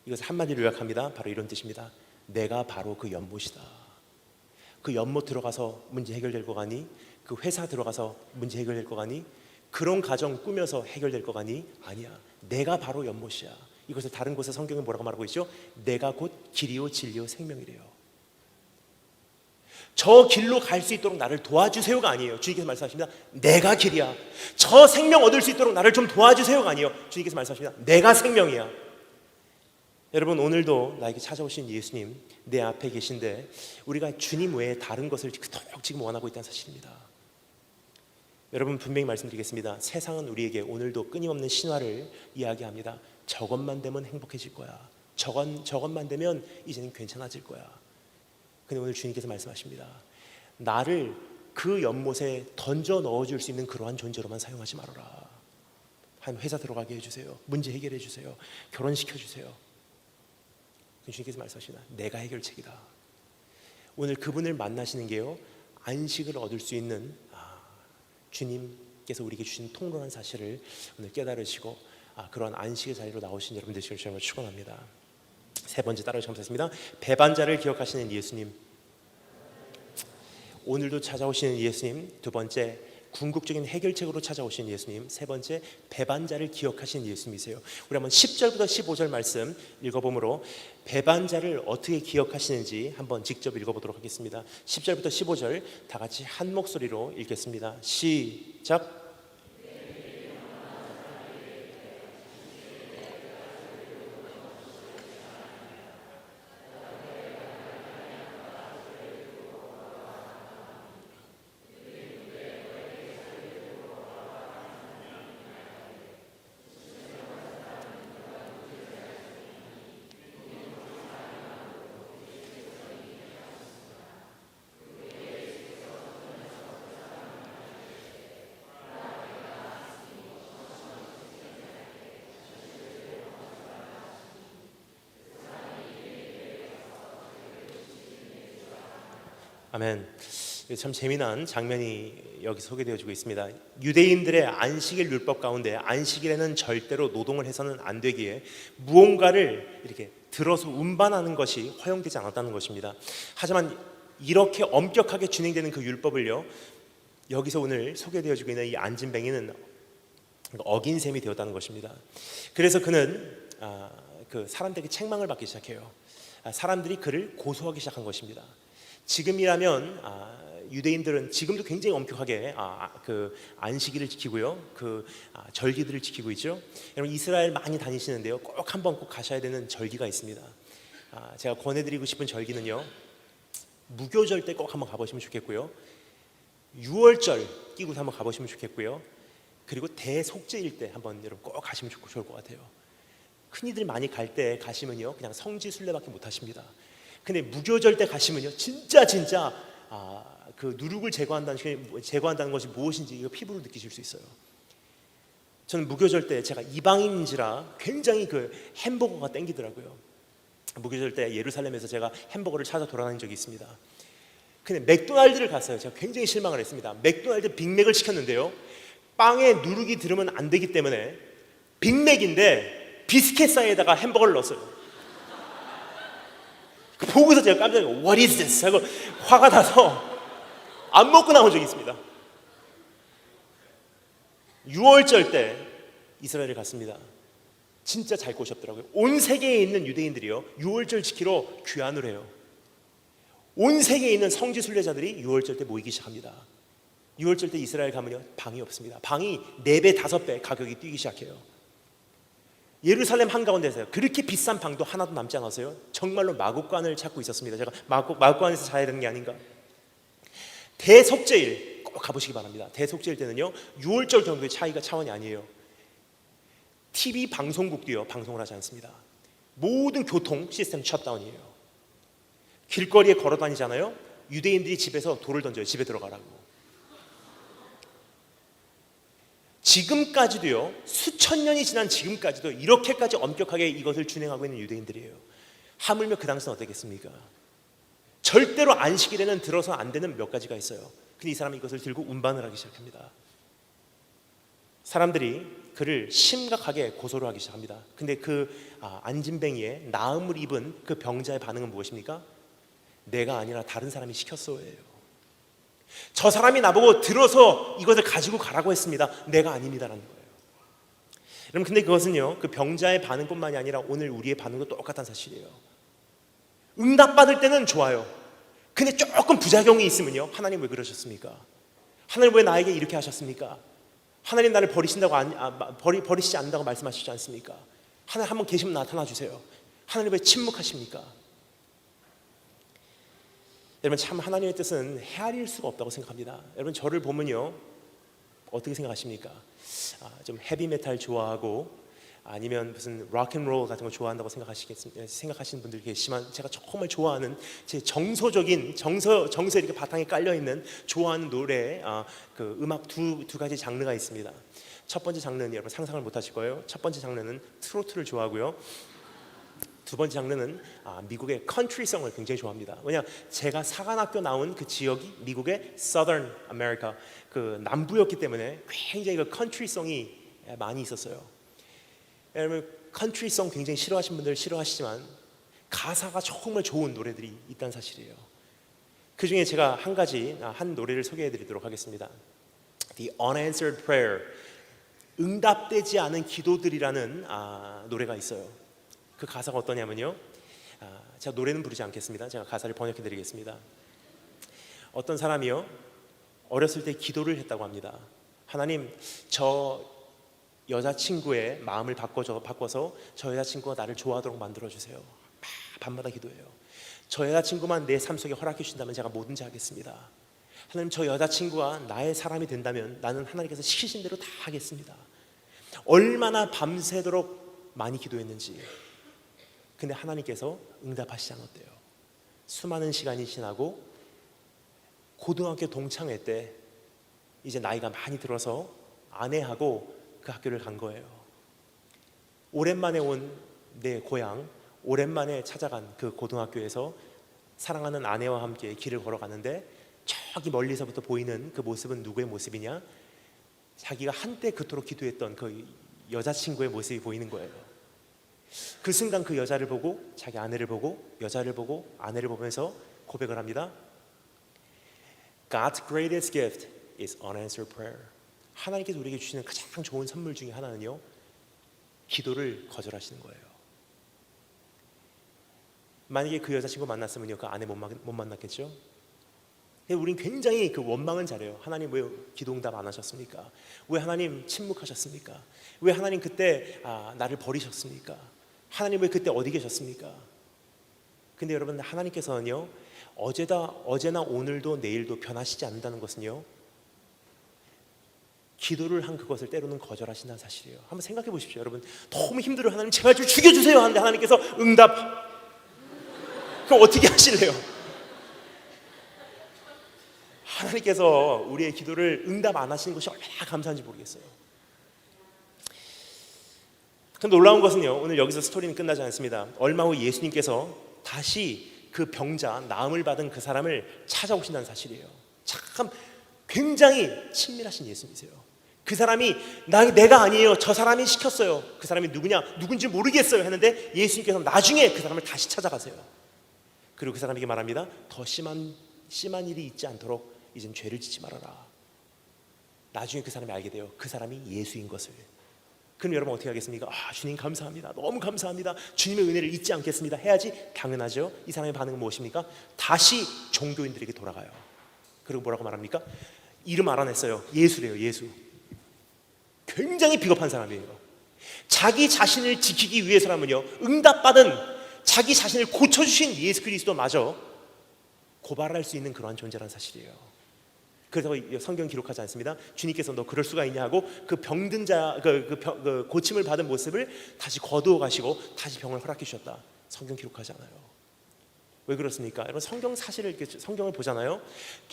이것을 한마디로 요약합니다. 바로 이런 뜻입니다. 내가 바로 그 연못이다. 그 연못 들어가서 문제 해결될 거 가니? 그 회사 들어가서 문제 해결될 거 가니? 그런 가정 꾸며서 해결될 거 가니? 아니야. 내가 바로 연못이야. 이것을 다른 곳에 성경에 뭐라고 말하고 있죠? 내가 곧 길이요 진리요 생명이래요. 저 길로 갈 수 있도록 나를 도와주세요가 아니에요. 주님께서 말씀하십니다. 내가 길이야. 저 생명 얻을 수 있도록 나를 좀 도와주세요가 아니에요. 주님께서 말씀하십니다. 내가 생명이야. 여러분, 오늘도 나에게 찾아오신 예수님 내 앞에 계신데 우리가 주님 외에 다른 것을 그토록 지금 원하고 있다는 사실입니다. 여러분, 분명히 말씀드리겠습니다. 세상은 우리에게 오늘도 끊임없는 신화를 이야기합니다. 저것만 되면 행복해질 거야. 저것만 되면 이제는 괜찮아질 거야. 근데 오늘 주님께서 말씀하십니다. 나를 그 연못에 던져 넣어줄 수 있는 그러한 존재로만 사용하지 말아라. 한 회사 들어가게 해주세요. 문제 해결해 주세요. 결혼시켜 주세요. 주님께서 말씀하십니다. 내가 해결책이다. 오늘 그분을 만나시는 게요, 안식을 얻을 수 있는 주님께서 우리에게 주신 통로라는 사실을 오늘 깨달으시고 그러한 안식의 자리로 나오신 여러분 되시길 주님으로 축원합니다. 세 번째, 따라 감사했습니다. 배반자를 기억하시는 예수님. 오늘도 찾아오시는 예수님. 두 번째, 궁극적인 해결책으로 찾아오신 예수님. 세 번째, 배반자를 기억하시는 예수님이세요. 우리 한번 10절부터 15절 말씀 읽어보므로 배반자를 어떻게 기억하시는지 한번 직접 읽어보도록 하겠습니다. 10절부터 15절 다 같이 한 목소리로 읽겠습니다. 시작. 아멘. 참 재미난 장면이 여기 소개되어지고 있습니다. 유대인들의 안식일 율법 가운데 안식일에는 절대로 노동을 해서는 안 되기에 무언가를 이렇게 들어서 운반하는 것이 허용되지 않았다는 것입니다. 하지만 이렇게 엄격하게 진행되는 그 율법을요, 여기서 오늘 소개되어지고 있는 이 안진뱅이는 어긴 셈이 되었다는 것입니다. 그래서 그는 그 사람들에게 책망을 받기 시작해요. 사람들이 그를 고소하기 시작한 것입니다. 지금이라면 유대인들은 지금도 굉장히 엄격하게 그 안식일을 지키고요, 그 절기들을 지키고 있죠. 여러분 이스라엘 많이 다니시는데요, 꼭 한번 꼭 가셔야 되는 절기가 있습니다. 제가 권해드리고 싶은 절기는요, 무교절 때 꼭 한번 가보시면 좋겠고요, 유월절 끼고 한번 가보시면 좋겠고요, 그리고 대속죄일 때 한번 여러분 꼭 가시면 좋을 것 같아요. 흔히들 많이 갈 때 가시면요, 그냥 성지순례밖에 못 하십니다. 근데 무교절 때 가시면요, 진짜 그 누룩을 제거한다는 것이 무엇인지 이거 피부로 느끼실 수 있어요. 저는 무교절 때 제가 이방인인지라 굉장히 그 햄버거가 땡기더라고요. 무교절 때 예루살렘에서 제가 햄버거를 찾아 돌아다닌 적이 있습니다. 근데 맥도날드를 갔어요. 제가 굉장히 실망을 했습니다. 맥도날드 빅맥을 시켰는데요, 빵에 누룩이 들으면 안 되기 때문에 빅맥인데 비스켓 사이에다가 햄버거를 넣었어요. 보고서 제가 깜짝 놀라고 What is this? 하고 화가 나서 안 먹고 나온 적이 있습니다. 6월절 때 이스라엘을 갔습니다. 진짜 잘 꼬셨더라고요. 온 세계에 있는 유대인들이요, 6월절 지키러 귀환을 해요. 온 세계에 있는 성지 순례자들이 6월절 때 모이기 시작합니다. 6월절 때 이스라엘 가면요, 방이 없습니다. 방이 4배, 5배 가격이 뛰기 시작해요. 예루살렘 한가운데서요, 그렇게 비싼 방도 하나도 남지 않았어요. 정말로 마구간을 찾고 있었습니다. 제가 마구간에서 자야 되는 게 아닌가. 대속죄일 꼭 가보시기 바랍니다. 대속죄일 때는요, 6월절 정도의 차원이 아니에요. TV 방송국도요, 방송을 하지 않습니다. 모든 교통 시스템 셧다운이에요. 길거리에 걸어 다니잖아요. 유대인들이 집에서 돌을 던져요. 집에 들어가라고. 지금까지도요, 수천 년이 지난 지금까지도 이렇게까지 엄격하게 이것을 준행하고 있는 유대인들이에요. 하물며 그 당시는 어떻겠습니까? 절대로 안식일에는 들어서 안 되는 몇 가지가 있어요. 근데 이 사람이 이것을 들고 운반을 하기 시작합니다. 사람들이 그를 심각하게 고소를 하기 시작합니다. 근데 그 안진뱅이의 나음을 입은 그 병자의 반응은 무엇입니까? 내가 아니라 다른 사람이 시켰어예요. 저 사람이 나보고 들어서 이것을 가지고 가라고 했습니다. 내가 아닙니다라는 거예요. 여러분, 근데 그것은요, 그 병자의 반응뿐만이 아니라 오늘 우리의 반응도 똑같은 사실이에요. 응답받을 때는 좋아요. 근데 조금 부작용이 있으면요, 하나님 왜 그러셨습니까? 하나님 왜 나에게 이렇게 하셨습니까? 하나님 나를 버리시지 않는다고 말씀하시지 않습니까? 하나님 한번 계시면 나타나 주세요. 하나님 왜 침묵하십니까? 여러분, 참 하나님의 뜻은 헤아릴 수가 없다고 생각합니다. 여러분, 저를 보면요, 어떻게 생각하십니까? 좀 헤비메탈 좋아하고 아니면 무슨 락앤롤 같은 거 좋아한다고 생각하시는 분들이 계시지만, 제가 정말 좋아하는 제 정서에 이렇게 바탕에 깔려 있는 좋아하는 노래, 그 음악 두 가지 장르가 있습니다. 첫 번째 장르는 여러분 상상을 못 하실 거예요. 첫 번째 장르는 트로트를 좋아하고요, 두 번째 장르는 미국의 컨트리송을 굉장히 좋아합니다. 왜냐, 제가 사관학교 나온 그 지역이 미국의 Southern America, 그 남부였기 때문에 굉장히 그 컨트리송이 많이 있었어요. 여러분, 컨트리송 굉장히 싫어하시는 분들 싫어하시지만 가사가 정말 좋은 노래들이 있다는 사실이에요. 그 중에 제가 한 노래를 소개해드리도록 하겠습니다. The Unanswered Prayer, 응답되지 않은 기도들이라는 노래가 있어요. 그 가사가 어떠냐면요, 제가 노래는 부르지 않겠습니다. 제가 가사를 번역해 드리겠습니다. 어떤 사람이요, 어렸을 때 기도를 했다고 합니다. 하나님, 저 여자친구의 마음을 바꿔서 저 여자친구가 나를 좋아하도록 만들어주세요. 밤마다 기도해요. 저 여자친구만 내 삶 속에 허락해 주신다면 제가 뭐든지 하겠습니다. 하나님, 저 여자친구가 나의 사람이 된다면 나는 하나님께서 시키신 대로 다 하겠습니다. 얼마나 밤새도록 많이 기도했는지. 근데 하나님께서 응답하시지 않았대요. 수많은 시간이 지나고 고등학교 동창회 때 이제 나이가 많이 들어서 아내하고 그 학교를 간 거예요. 오랜만에 온 내 고향, 오랜만에 찾아간 그 고등학교에서 사랑하는 아내와 함께 길을 걸어가는데 저기 멀리서부터 보이는 그 모습은 누구의 모습이냐? 자기가 한때 그토록 기도했던 그 여자친구의 모습이 보이는 거예요. 그 순간 그 여자를 보고 자기 아내를 보고 여자를 보고 아내를 보면서 고백을 합니다. God's greatest gift is unanswered prayer. 하나님께서 우리에게 주시는 가장 좋은 선물 중에 하나는요, 기도를 거절하시는 거예요. 만약에 그 여자친구 만났으면요, 그 아내 못 만났겠죠? 우린 굉장히 그 원망은 잘해요. 하나님 왜 기도응답 안 하셨습니까? 왜 하나님 침묵하셨습니까? 왜 하나님 그때 나를 버리셨습니까? 하나님 왜 그때 어디 계셨습니까? 근데 여러분, 하나님께서는요, 어제나 오늘도 내일도 변하시지 않는다는 것은요, 기도를 한 그것을 때로는 거절하신다는 사실이에요. 한번 생각해 보십시오. 여러분, 너무 힘들어요. 하나님 제발 좀 죽여주세요 하는데 하나님께서 응답. 그럼 어떻게 하실래요? 하나님께서 우리의 기도를 응답 안 하시는 것이 얼마나 감사한지 모르겠어요. 그런데 놀라운 것은요, 오늘 여기서 스토리는 끝나지 않습니다. 얼마 후 예수님께서 다시 그 병자, 나음을 받은 그 사람을 찾아오신다는 사실이에요. 참 굉장히 친밀하신 예수님이세요. 그 사람이 내가 아니에요, 저 사람이 시켰어요. 그 사람이 누군지 모르겠어요 했는데 예수님께서 나중에 그 사람을 다시 찾아가세요. 그리고 그 사람에게 말합니다. 더 심한 일이 있지 않도록 이젠 죄를 짓지 말아라. 나중에 그 사람이 알게 돼요. 그 사람이 예수인 것을. 그럼 여러분 어떻게 하겠습니까? 주님 감사합니다. 너무 감사합니다. 주님의 은혜를 잊지 않겠습니다. 해야지. 당연하죠. 이 사람의 반응은 무엇입니까? 다시 종교인들에게 돌아가요. 그리고 뭐라고 말합니까? 이름 알아냈어요. 예수래요. 예수. 굉장히 비겁한 사람이에요. 자기 자신을 지키기 위해서라면요, 응답받은 자기 자신을 고쳐주신 예수 그리스도마저 고발할 수 있는 그러한 존재라는 사실이에요. 그래서 성경 기록하지 않습니다. 주님께서 너 그럴 수가 있냐 하고 그 병든 자, 그 고침을 받은 모습을 다시 거두어 가시고 다시 병을 허락해 주셨다. 성경 기록하지 않아요. 왜 그렇습니까? 여러분, 성경을 보잖아요.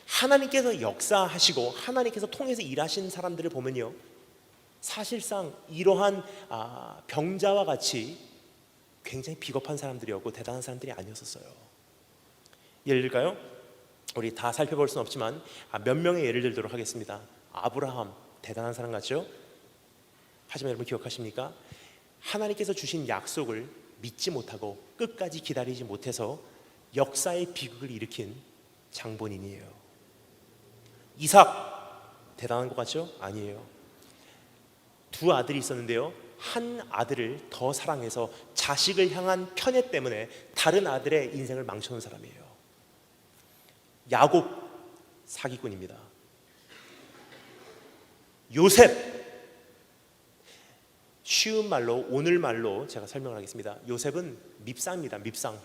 하나님께서 역사하시고 하나님께서 통해서 일하시는 사람들을 보면요, 사실상 이러한 병자와 같이 굉장히 비겁한 사람들이었고 대단한 사람들이 아니었어요. 예를 들까요? 우리 다 살펴볼 수는 없지만 몇 명의 예를 들도록 하겠습니다. 아브라함, 대단한 사람 같죠? 하지만 여러분 기억하십니까? 하나님께서 주신 약속을 믿지 못하고 끝까지 기다리지 못해서 역사의 비극을 일으킨 장본인이에요. 이삭, 대단한 것 같죠? 아니에요. 두 아들이 있었는데요, 한 아들을 더 사랑해서 자식을 향한 편애 때문에 다른 아들의 인생을 망쳐놓은 사람이에요. 야곱, 사기꾼입니다. 요셉, 쉬운 말로, 오늘 말로 제가 설명을 하겠습니다. 요셉은 밉상입니다. 밉상.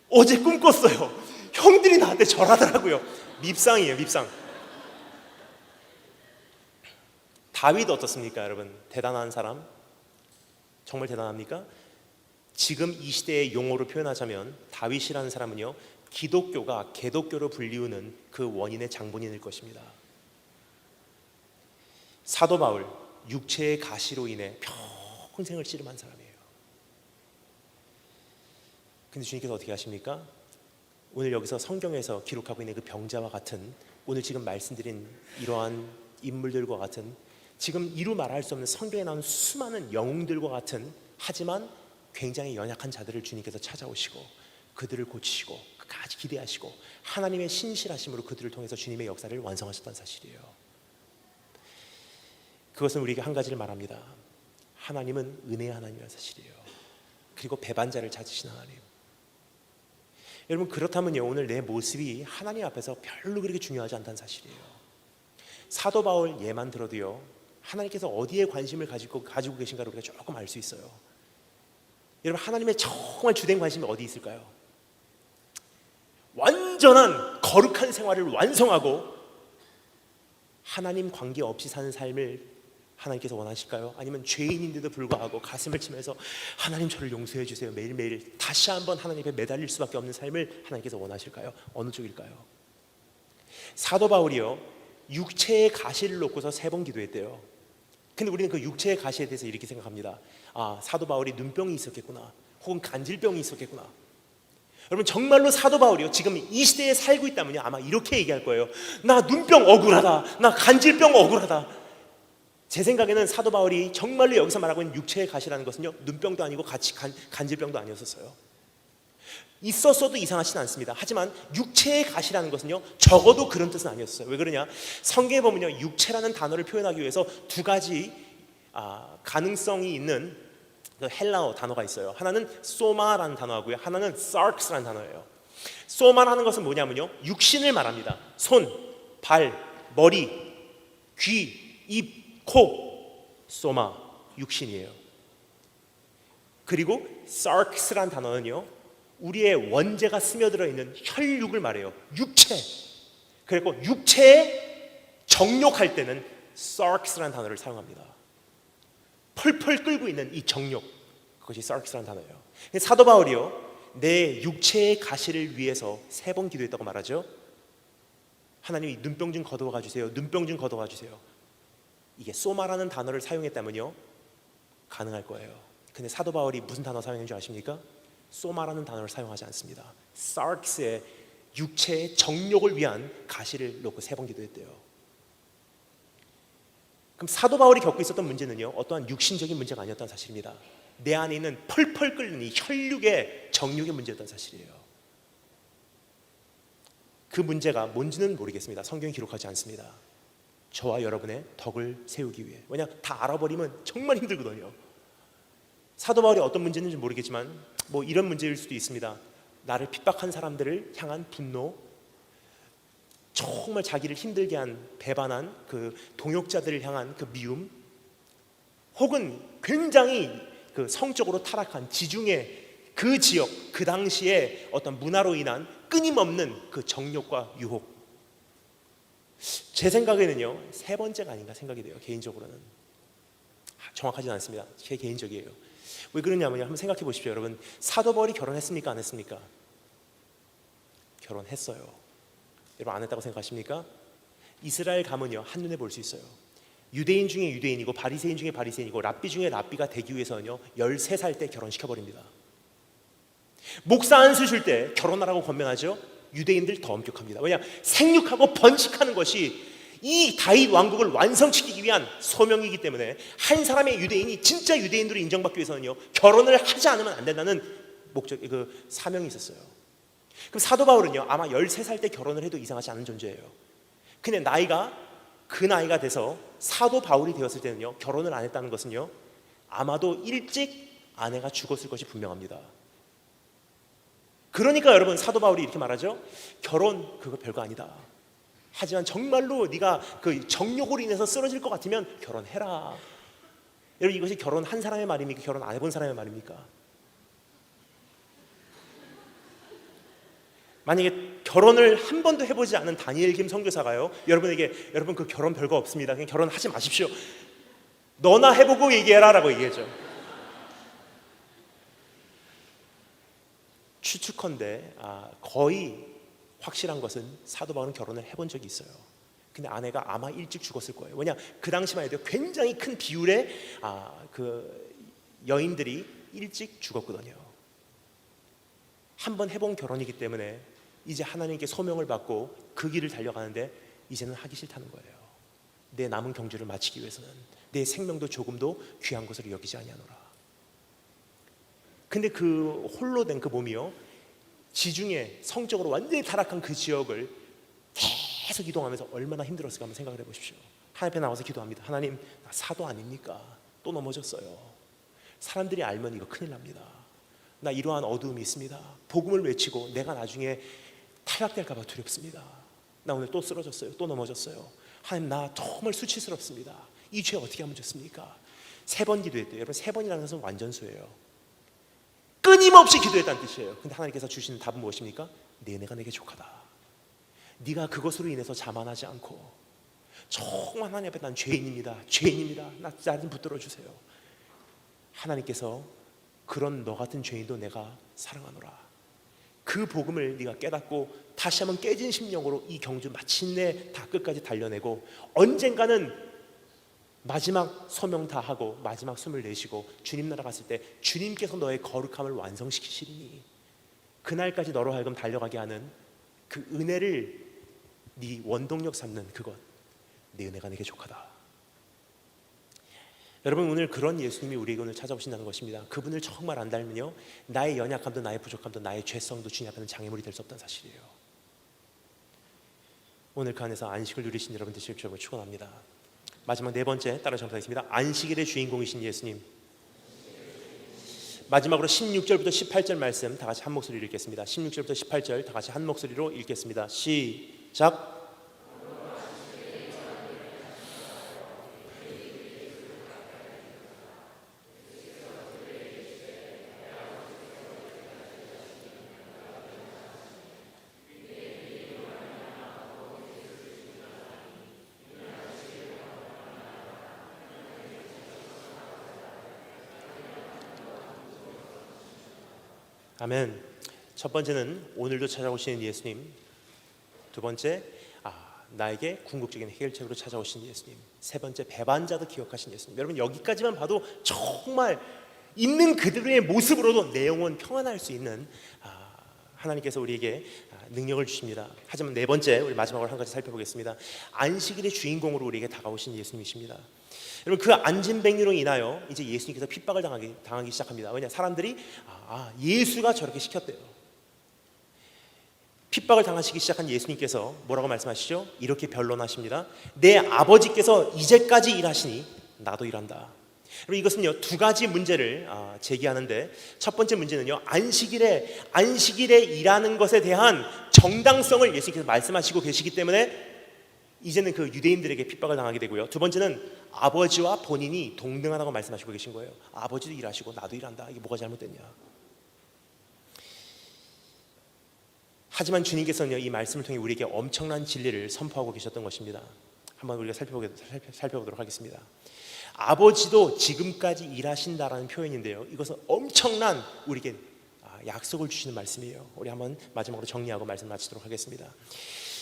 어제 꿈 꿨어요. 형들이 나한테 절하더라고요. 밉상이에요. 밉상. 다윗 어떻습니까, 여러분? 대단한 사람? 정말 대단합니까? 지금 이 시대의 용어로 표현하자면 다윗이라는 사람은요, 기독교가 개독교로 불리우는 그 원인의 장본인일 것입니다. 사도 바울, 육체의 가시로 인해 평생을 씨름한 사람이에요. 근데 주님께서 어떻게 하십니까? 오늘 여기서 성경에서 기록하고 있는 그 병자와 같은, 오늘 지금 말씀드린 이러한 인물들과 같은, 지금 이루 말할 수 없는 성경에 나오는 수많은 영웅들과 같은, 하지만 굉장히 연약한 자들을 주님께서 찾아오시고 그들을 고치시고 끝까지 기대하시고 하나님의 신실하심으로 그들을 통해서 주님의 역사를 완성하셨다는 사실이에요. 그것은 우리에게 한 가지를 말합니다. 하나님은 은혜의 하나님이라는 사실이에요. 그리고 배반자를 찾으신 하나님. 여러분, 그렇다면요, 오늘 내 모습이 하나님 앞에서 별로 그렇게 중요하지 않다는 사실이에요. 사도 바울 예만 들어도요, 하나님께서 어디에 관심을 가지고 계신가를 우리가 조금 알 수 있어요. 여러분, 하나님의 정말 주된 관심이 어디 있을까요? 완전한 거룩한 생활을 완성하고 하나님 관계 없이 사는 삶을 하나님께서 원하실까요? 아니면 죄인인데도 불구하고 가슴을 치면서 하나님 저를 용서해 주세요, 매일매일 다시 한번 하나님 앞에 매달릴 수밖에 없는 삶을 하나님께서 원하실까요? 어느 쪽일까요? 사도 바울이요, 육체의 가시를 놓고서 3번 기도했대요. 근데 우리는 그 육체의 가시에 대해서 이렇게 생각합니다. 사도 바울이 눈병이 있었겠구나, 혹은 간질병이 있었겠구나. 여러분 정말로 사도 바울이요 지금 이 시대에 살고 있다면요 아마 이렇게 얘기할 거예요. 나 눈병 억울하다. 나 간질병 억울하다. 제 생각에는 사도 바울이 정말로 여기서 말하고 있는 육체의 가시라는 것은요 눈병도 아니고 같이 간질병도 아니었었어요. 있었어도 이상하진 않습니다. 하지만 육체의 가시라는 것은요 적어도 그런 뜻은 아니었어요. 왜 그러냐? 성경에 보면요 육체라는 단어를 표현하기 위해서 두 가지 가능성이 있는 그 헬라어 단어가 있어요. 하나는 소마라는 단어하고요 하나는 sarx라는 단어예요. 소마라는 것은 뭐냐면요 육신을 말합니다. 손, 발, 머리, 귀, 입, 코, 소마, 육신이에요. 그리고 sarx라는 단어는요 우리의 원죄가 스며들어 있는 혈육을 말해요. 육체. 그리고 육체에 정욕할 때는 sarx라는 단어를 사용합니다. 펄펄 끓고 있는 이 정욕, 그것이 sarx라는 단어예요. 사도 바울이요 내 육체의 가시를 위해서 3번 기도했다고 말하죠. 하나님이 눈병 좀 거두어가 주세요. 눈병 좀 거두어가 주세요. 이게 소마라는 단어를 사용했다면요 가능할 거예요. 근데 사도 바울이 무슨 단어 사용했는 줄 아십니까? 소마라는 단어를 사용하지 않습니다. sarx의 육체의 정욕을 위한 가시를 놓고 3번 기도했대요. 그럼 사도 바울이 겪고 있었던 문제는요 어떠한 육신적인 문제가 아니었다는 사실입니다. 내 안에 있는 펄펄 끓는 이 혈육의 정욕의 문제였던 사실이에요. 그 문제가 뭔지는 모르겠습니다. 성경이 기록하지 않습니다. 저와 여러분의 덕을 세우기 위해. 왜냐하면 다 알아버리면 정말 힘들거든요. 사도 바울이 어떤 문제인지 모르겠지만 뭐 이런 문제일 수도 있습니다. 나를 핍박한 사람들을 향한 분노, 정말 자기를 힘들게 한 배반한 그 동역자들을 향한 그 미움, 혹은 굉장히 그 성적으로 타락한 지중해 그 지역 그 당시에 어떤 문화로 인한 끊임없는 그 정욕과 유혹. 제 생각에는요 3번째가 아닌가 생각이 돼요. 개인적으로는 정확하지는 않습니다. 제 개인적이에요. 왜 그러냐면요 한번 생각해 보십시오. 여러분 사도 바울이 결혼했습니까 안 했습니까? 결혼했어요. 여러분 안 했다고 생각하십니까? 이스라엘 가면요 한눈에 볼 수 있어요. 유대인 중에 유대인이고 바리새인 중에 바리새인이고 랍비 중에 랍비가 되기 위해서는요 13살 때 결혼시켜버립니다. 목사 안수 줄 때 결혼하라고 권면하죠. 유대인들 더 엄격합니다. 왜냐? 생육하고 번식하는 것이 이 다윗 왕국을 완성시키기 위한 소명이기 때문에 한 사람의 유대인이 진짜 유대인으로 인정받기 위해서는요 결혼을 하지 않으면 안 된다는 목적, 그 사명이 있었어요. 그럼 사도 바울은요 아마 13살 때 결혼을 해도 이상하지 않은 존재예요. 근데 그 나이가 돼서 사도 바울이 되었을 때는요 결혼을 안 했다는 것은요 아마도 일찍 아내가 죽었을 것이 분명합니다. 그러니까 여러분 사도 바울이 이렇게 말하죠. 결혼 그거 별거 아니다. 하지만 정말로 네가 그 정욕으로 인해서 쓰러질 것 같으면 결혼해라. 여러분 이것이 결혼한 사람의 말입니까? 결혼 안 해본 사람의 말입니까? 만약에 결혼을 한 번도 해보지 않은 다니엘 김 선교사가요 여러분에게 여러분 그 결혼 별거 없습니다. 그냥 결혼하지 마십시오. 너나 해보고 얘기해라 라고 얘기했죠. 추측컨대 거의 확실한 것은 사도 바울은 결혼을 해본 적이 있어요. 근데 아내가 아마 일찍 죽었을 거예요. 왜냐? 그 당시만 해도 굉장히 큰 비율의 그 여인들이 일찍 죽었거든요. 한번 해본 결혼이기 때문에 이제 하나님께 소명을 받고 그 길을 달려가는데 이제는 하기 싫다는 거예요. 내 남은 경주를 마치기 위해서는 내 생명도 조금도 귀한 것으로 여기지 아니하노라. 근데 그 홀로 된 그 몸이요 지중해 성적으로 완전히 타락한 그 지역을 계속 이동하면서 얼마나 힘들었을까 한번 생각을 해보십시오. 하나님 앞에 나와서 기도합니다. 하나님 나 사도 아닙니까? 또 넘어졌어요. 사람들이 알면 이거 큰일 납니다. 나 이러한 어두움이 있습니다. 복음을 외치고 내가 나중에 타락될까 봐 두렵습니다. 나 오늘 또 쓰러졌어요. 또 넘어졌어요. 하나님 나 정말 수치스럽습니다. 이 죄 어떻게 하면 좋습니까? 3번 기도했대요. 여러분 3번이라는 것은 완전수예요. 끊임없이 기도했다는 뜻이에요. 근데 하나님께서 주시는 답은 무엇입니까? 내 은혜가 내게 족하다. 네가 그것으로 인해서 자만하지 않고 정말 하나님 앞에 난 죄인입니다. 죄인입니다. 나 좀 붙들어 주세요. 하나님께서 그런 너 같은 죄인도 내가 사랑하노라. 그 복음을 네가 깨닫고 다시 한번 깨진 심령으로 이 경주 마침내 다 끝까지 달려내고 언젠가는 마지막 소명 다 하고 마지막 숨을 내쉬고 주님 나라 갔을 때 주님께서 너의 거룩함을 완성시키시리니 그날까지 너로 하여금 달려가게 하는 그 은혜를 네 원동력 삼는 그것, 내 은혜가 내게 족하다. 여러분, 오늘 그런 예수님이 우리에게 오늘 찾아오신다는 것입니다. 그분을 정말 안 닮으면요, 나의 연약함도 나의 부족함도 나의 죄성도 주님 앞에는 장애물이 될 수 없다는 사실이에요. 오늘 그 안에서 안식을 누리신 여러분 되실 줄 축원합니다. 마지막 네 번째 따라 정리하겠습니다. 안식일의 주인공이신 예수님. 마지막으로 16절부터 18절 말씀 다 같이 한 목소리로 읽겠습니다. 16절부터 18절 다 같이 한 목소리로 읽겠습니다. 시작. 아멘. 첫 번째는 오늘도 찾아오시는 예수님. 두 번째, 나에게 궁극적인 해결책으로 찾아오신 예수님. 세 번째, 배반자도 기억하신 예수님. 여러분, 여기까지만 봐도 정말 있는 그들의 모습으로도 내 영혼 평안할 수 있는 하나님께서 우리에게 능력을 주십니다. 하지만 네 번째, 우리 마지막으로 한 가지 살펴보겠습니다. 안식일의 주인공으로 우리에게 다가오신 예수님이십니다. 여러분, 그 안진뱅이로 인하여 이제 예수님께서 핍박을 당하기 시작합니다. 왜냐? 사람들이 예수가 저렇게 시켰대요. 핍박을 당하시기 시작한 예수님께서 뭐라고 말씀하시죠? 이렇게 변론하십니다. 내 아버지께서 이제까지 일하시니 나도 일한다. 여러분, 이것은요, 두 가지 문제를 제기하는데, 첫 번째 문제는요, 안식일에 일하는 것에 대한 정당성을 예수님께서 말씀하시고 계시기 때문에 이제는 그 유대인들에게 핍박을 당하게 되고요. 두 번째는 아버지와 본인이 동등하다고 말씀하시고 계신 거예요. 아버지도 일하시고 나도 일한다. 이게 뭐가 잘못됐냐? 하지만 주님께서는 이 말씀을 통해 우리에게 엄청난 진리를 선포하고 계셨던 것입니다. 한번 우리가 살펴보도록 하겠습니다. 아버지도 지금까지 일하신다라는 표현인데요, 이것은 엄청난 우리에게 약속을 주시는 말씀이에요. 우리 한번 마지막으로 정리하고 말씀 마치도록 하겠습니다.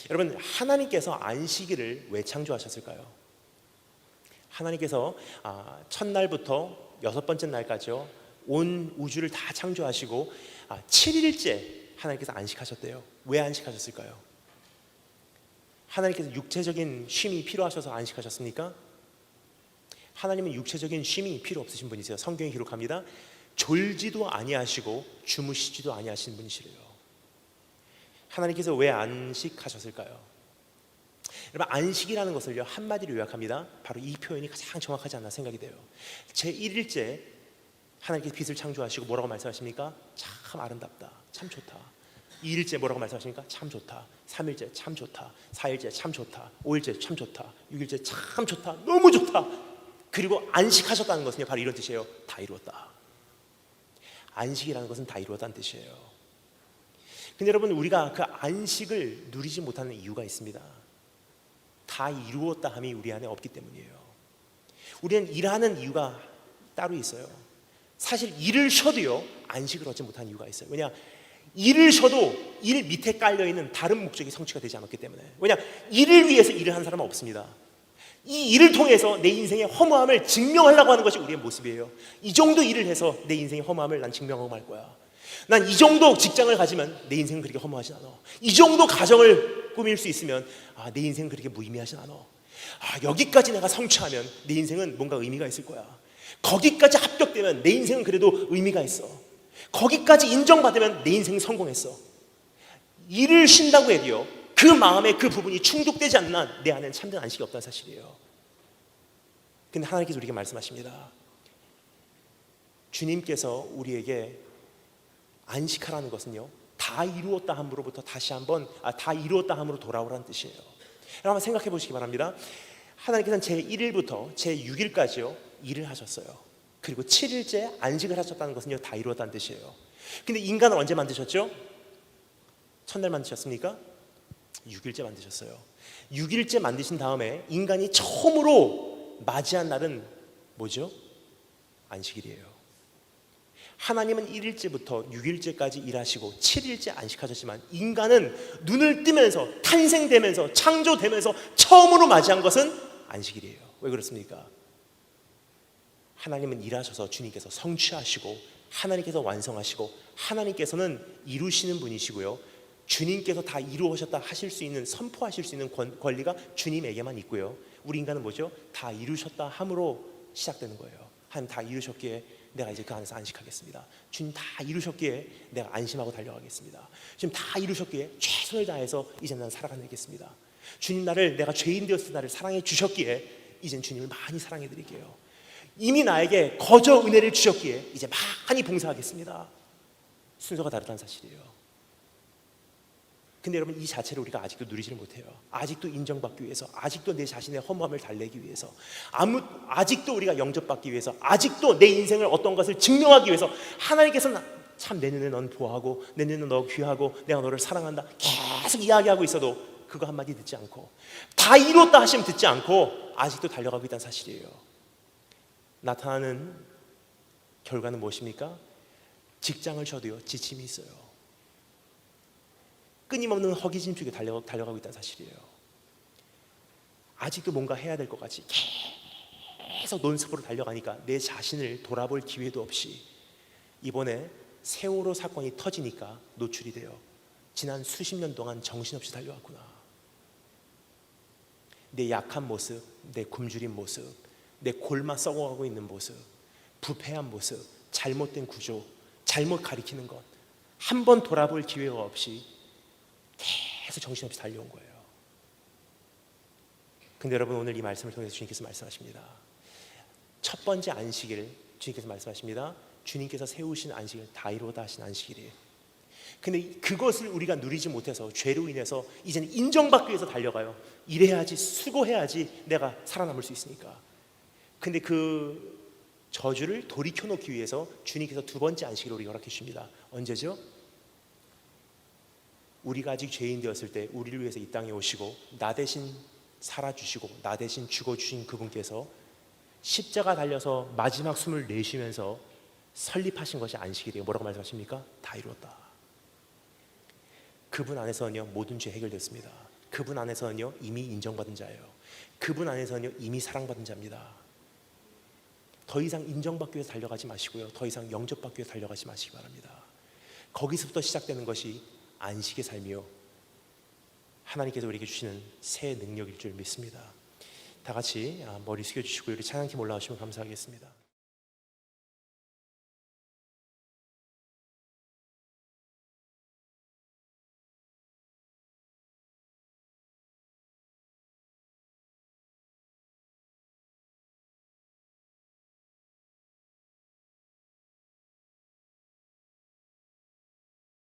여러분, 하나님께서 안식일을 왜 창조하셨을까요? 하나님께서 첫날부터 여섯 번째 날까지요, 온 우주를 다 창조하시고 7일째 하나님께서 안식하셨대요. 왜 안식하셨을까요? 하나님께서 육체적인 쉼이 필요하셔서 안식하셨습니까? 하나님은 육체적인 쉼이 필요 없으신 분이세요. 성경이 기록합니다. 졸지도 아니하시고 주무시지도 아니하신 분이시래요. 하나님께서 왜 안식하셨을까요? 여러분, 안식이라는 것을요, 한마디로 요약합니다. 바로 이 표현이 가장 정확하지 않나 생각이 돼요. 제1일째 하나님께서 빛을 창조하시고 뭐라고 말씀하십니까? 참 아름답다, 참 좋다. 2일째 뭐라고 말씀하십니까? 참 좋다. 3일째 참 좋다. 4일째 참 좋다. 5일째 참 좋다. 6일째 참 좋다, 너무 좋다. 그리고 안식하셨다는 것은요, 바로 이런 뜻이에요. 다 이루었다. 안식이라는 것은 다 이루었다는 뜻이에요. 근데 여러분, 우리가 그 안식을 누리지 못하는 이유가 있습니다. 다 이루었다 함이 우리 안에 없기 때문이에요. 우리는 일하는 이유가 따로 있어요. 사실 일을 쉬어도요, 안식을 얻지 못하는 이유가 있어요. 왜냐? 일을 쉬어도 일 밑에 깔려있는 다른 목적이 성취가 되지 않았기 때문에. 왜냐? 일을 위해서 일을 하는 사람은 없습니다. 이 일을 통해서 내 인생의 허무함을 증명하려고 하는 것이 우리의 모습이에요. 이 정도 일을 해서 내 인생의 허무함을 난 증명하고 말 거야. 난 이 정도 직장을 가지면 내 인생은 그렇게 허무하진 않아. 이 정도 가정을 꾸밀 수 있으면 내 인생은 그렇게 무의미하진 않아. 여기까지 내가 성취하면 내 인생은 뭔가 의미가 있을 거야. 거기까지 합격되면 내 인생은 그래도 의미가 있어. 거기까지 인정받으면 내 인생은 성공했어. 일을 쉰다고 해도요, 그 마음에 그 부분이 충족되지 않는 한 내 안에는 참된 안식이 없다는 사실이에요. 근데 하나님께서 우리에게 말씀하십니다. 주님께서 우리에게 안식하라는 것은요, 다 이루었다 함으로부터 다시 한번 다 이루었다 함으로 돌아오라는 뜻이에요. 여러분, 한번 생각해 보시기 바랍니다. 하나님께서는 제1일부터 제6일까지요 일을 하셨어요. 그리고 7일째 안식을 하셨다는 것은요, 다 이루었다는 뜻이에요. 근데 인간을 언제 만드셨죠? 첫날 만드셨습니까? 6일째 만드셨어요. 6일째 만드신 다음에 인간이 처음으로 맞이한 날은 뭐죠? 안식일이에요. 하나님은 1일째부터 6일째까지 일하시고 7일째 안식하셨지만, 인간은 눈을 뜨면서 탄생되면서 창조되면서 처음으로 맞이한 것은 안식일이에요. 왜 그렇습니까? 하나님은 일하셔서 주님께서 성취하시고 하나님께서 완성하시고 하나님께서는 이루시는 분이시고요, 주님께서 다 이루셨다 하실 수 있는, 선포하실 수 있는 권리가 주님에게만 있고요, 우리 인간은 뭐죠? 다 이루셨다 함으로 시작되는 거예요. 하나님 다 이루셨기에 내가 이제 그 안에서 안식하겠습니다. 주님 다 이루셨기에 내가 안심하고 달려가겠습니다. 주님 다 이루셨기에 최선을 다해서 이제 나는 살아가겠습니다. 주님 나를, 내가 죄인 되었을 때 나를 사랑해 주셨기에 이젠 주님을 많이 사랑해 드릴게요. 이미 나에게 거저 은혜를 주셨기에 이제 많이 봉사하겠습니다. 순서가 다르다는 사실이에요. 근데 여러분, 이 자체를 우리가 아직도 누리지를 못해요. 아직도 인정받기 위해서, 아직도 내 자신의 허무함을 달래기 위해서, 아직도 우리가 영접받기 위해서, 아직도 내 인생을 어떤 것을 증명하기 위해서 하나님께서는 참 내 눈에 넌 보하고 내 눈에 너 귀하고 내가 너를 사랑한다 계속 이야기하고 있어도 그거 한마디 듣지 않고, 다 이뤘다 하시면 듣지 않고 아직도 달려가고 있다는 사실이에요. 나타나는 결과는 무엇입니까? 직장을 쉬어도요 지침이 있어요. 끊임없는 허기짐 속에 달려가고 있다는 사실이에요. 아직도 뭔가 해야 될 것 같이 계속 논습으로 달려가니까 내 자신을 돌아볼 기회도 없이 이번에 세월호 사건이 터지니까 노출이 돼요. 지난 수십 년 동안 정신없이 달려왔구나. 내 약한 모습, 내 굶주린 모습, 내 골마 썩어가고 있는 모습, 부패한 모습, 잘못된 구조, 잘못 가리키는 것, 한 번 돌아볼 기회가 없이 계속 정신없이 달려온 거예요. 근데 여러분, 오늘 이 말씀을 통해서 주님께서 말씀하십니다. 첫 번째 안식일, 주님께서 말씀하십니다. 주님께서 세우신 안식일, 다 이루었다 하신 안식일이에요. 근데 그것을 우리가 누리지 못해서 죄로 인해서 이제는 인정받기 위해서 달려가요. 일해야지, 수고해야지 내가 살아남을 수 있으니까. 근데 그 저주를 돌이켜 놓기 위해서 주님께서 두 번째 안식일을 우리가 허락해 주십니다. 언제죠? 우리가 아직 죄인 되었을 때 우리를 위해서 이 땅에 오시고 나 대신 살아주시고 나 대신 죽어주신 그분께서 십자가 달려서 마지막 숨을 내쉬면서 설립하신 것이 안식일이에요. 뭐라고 말씀하십니까? 다 이루었다. 그분 안에서는요 모든 죄 해결됐습니다. 그분 안에서는요 이미 인정받은 자예요. 그분 안에서는요 이미 사랑받은 자입니다. 더 이상 인정받기 위해서 달려가지 마시고요, 더 이상 영접받기 위해서 달려가지 마시기 바랍니다. 거기서부터 시작되는 것이 안식의 삶이요, 하나님께서 우리에게 주시는 새 능력일 줄 믿습니다. 다 같이 머리 숙여주시고 우리 찬양팀 올라오시면 감사하겠습니다.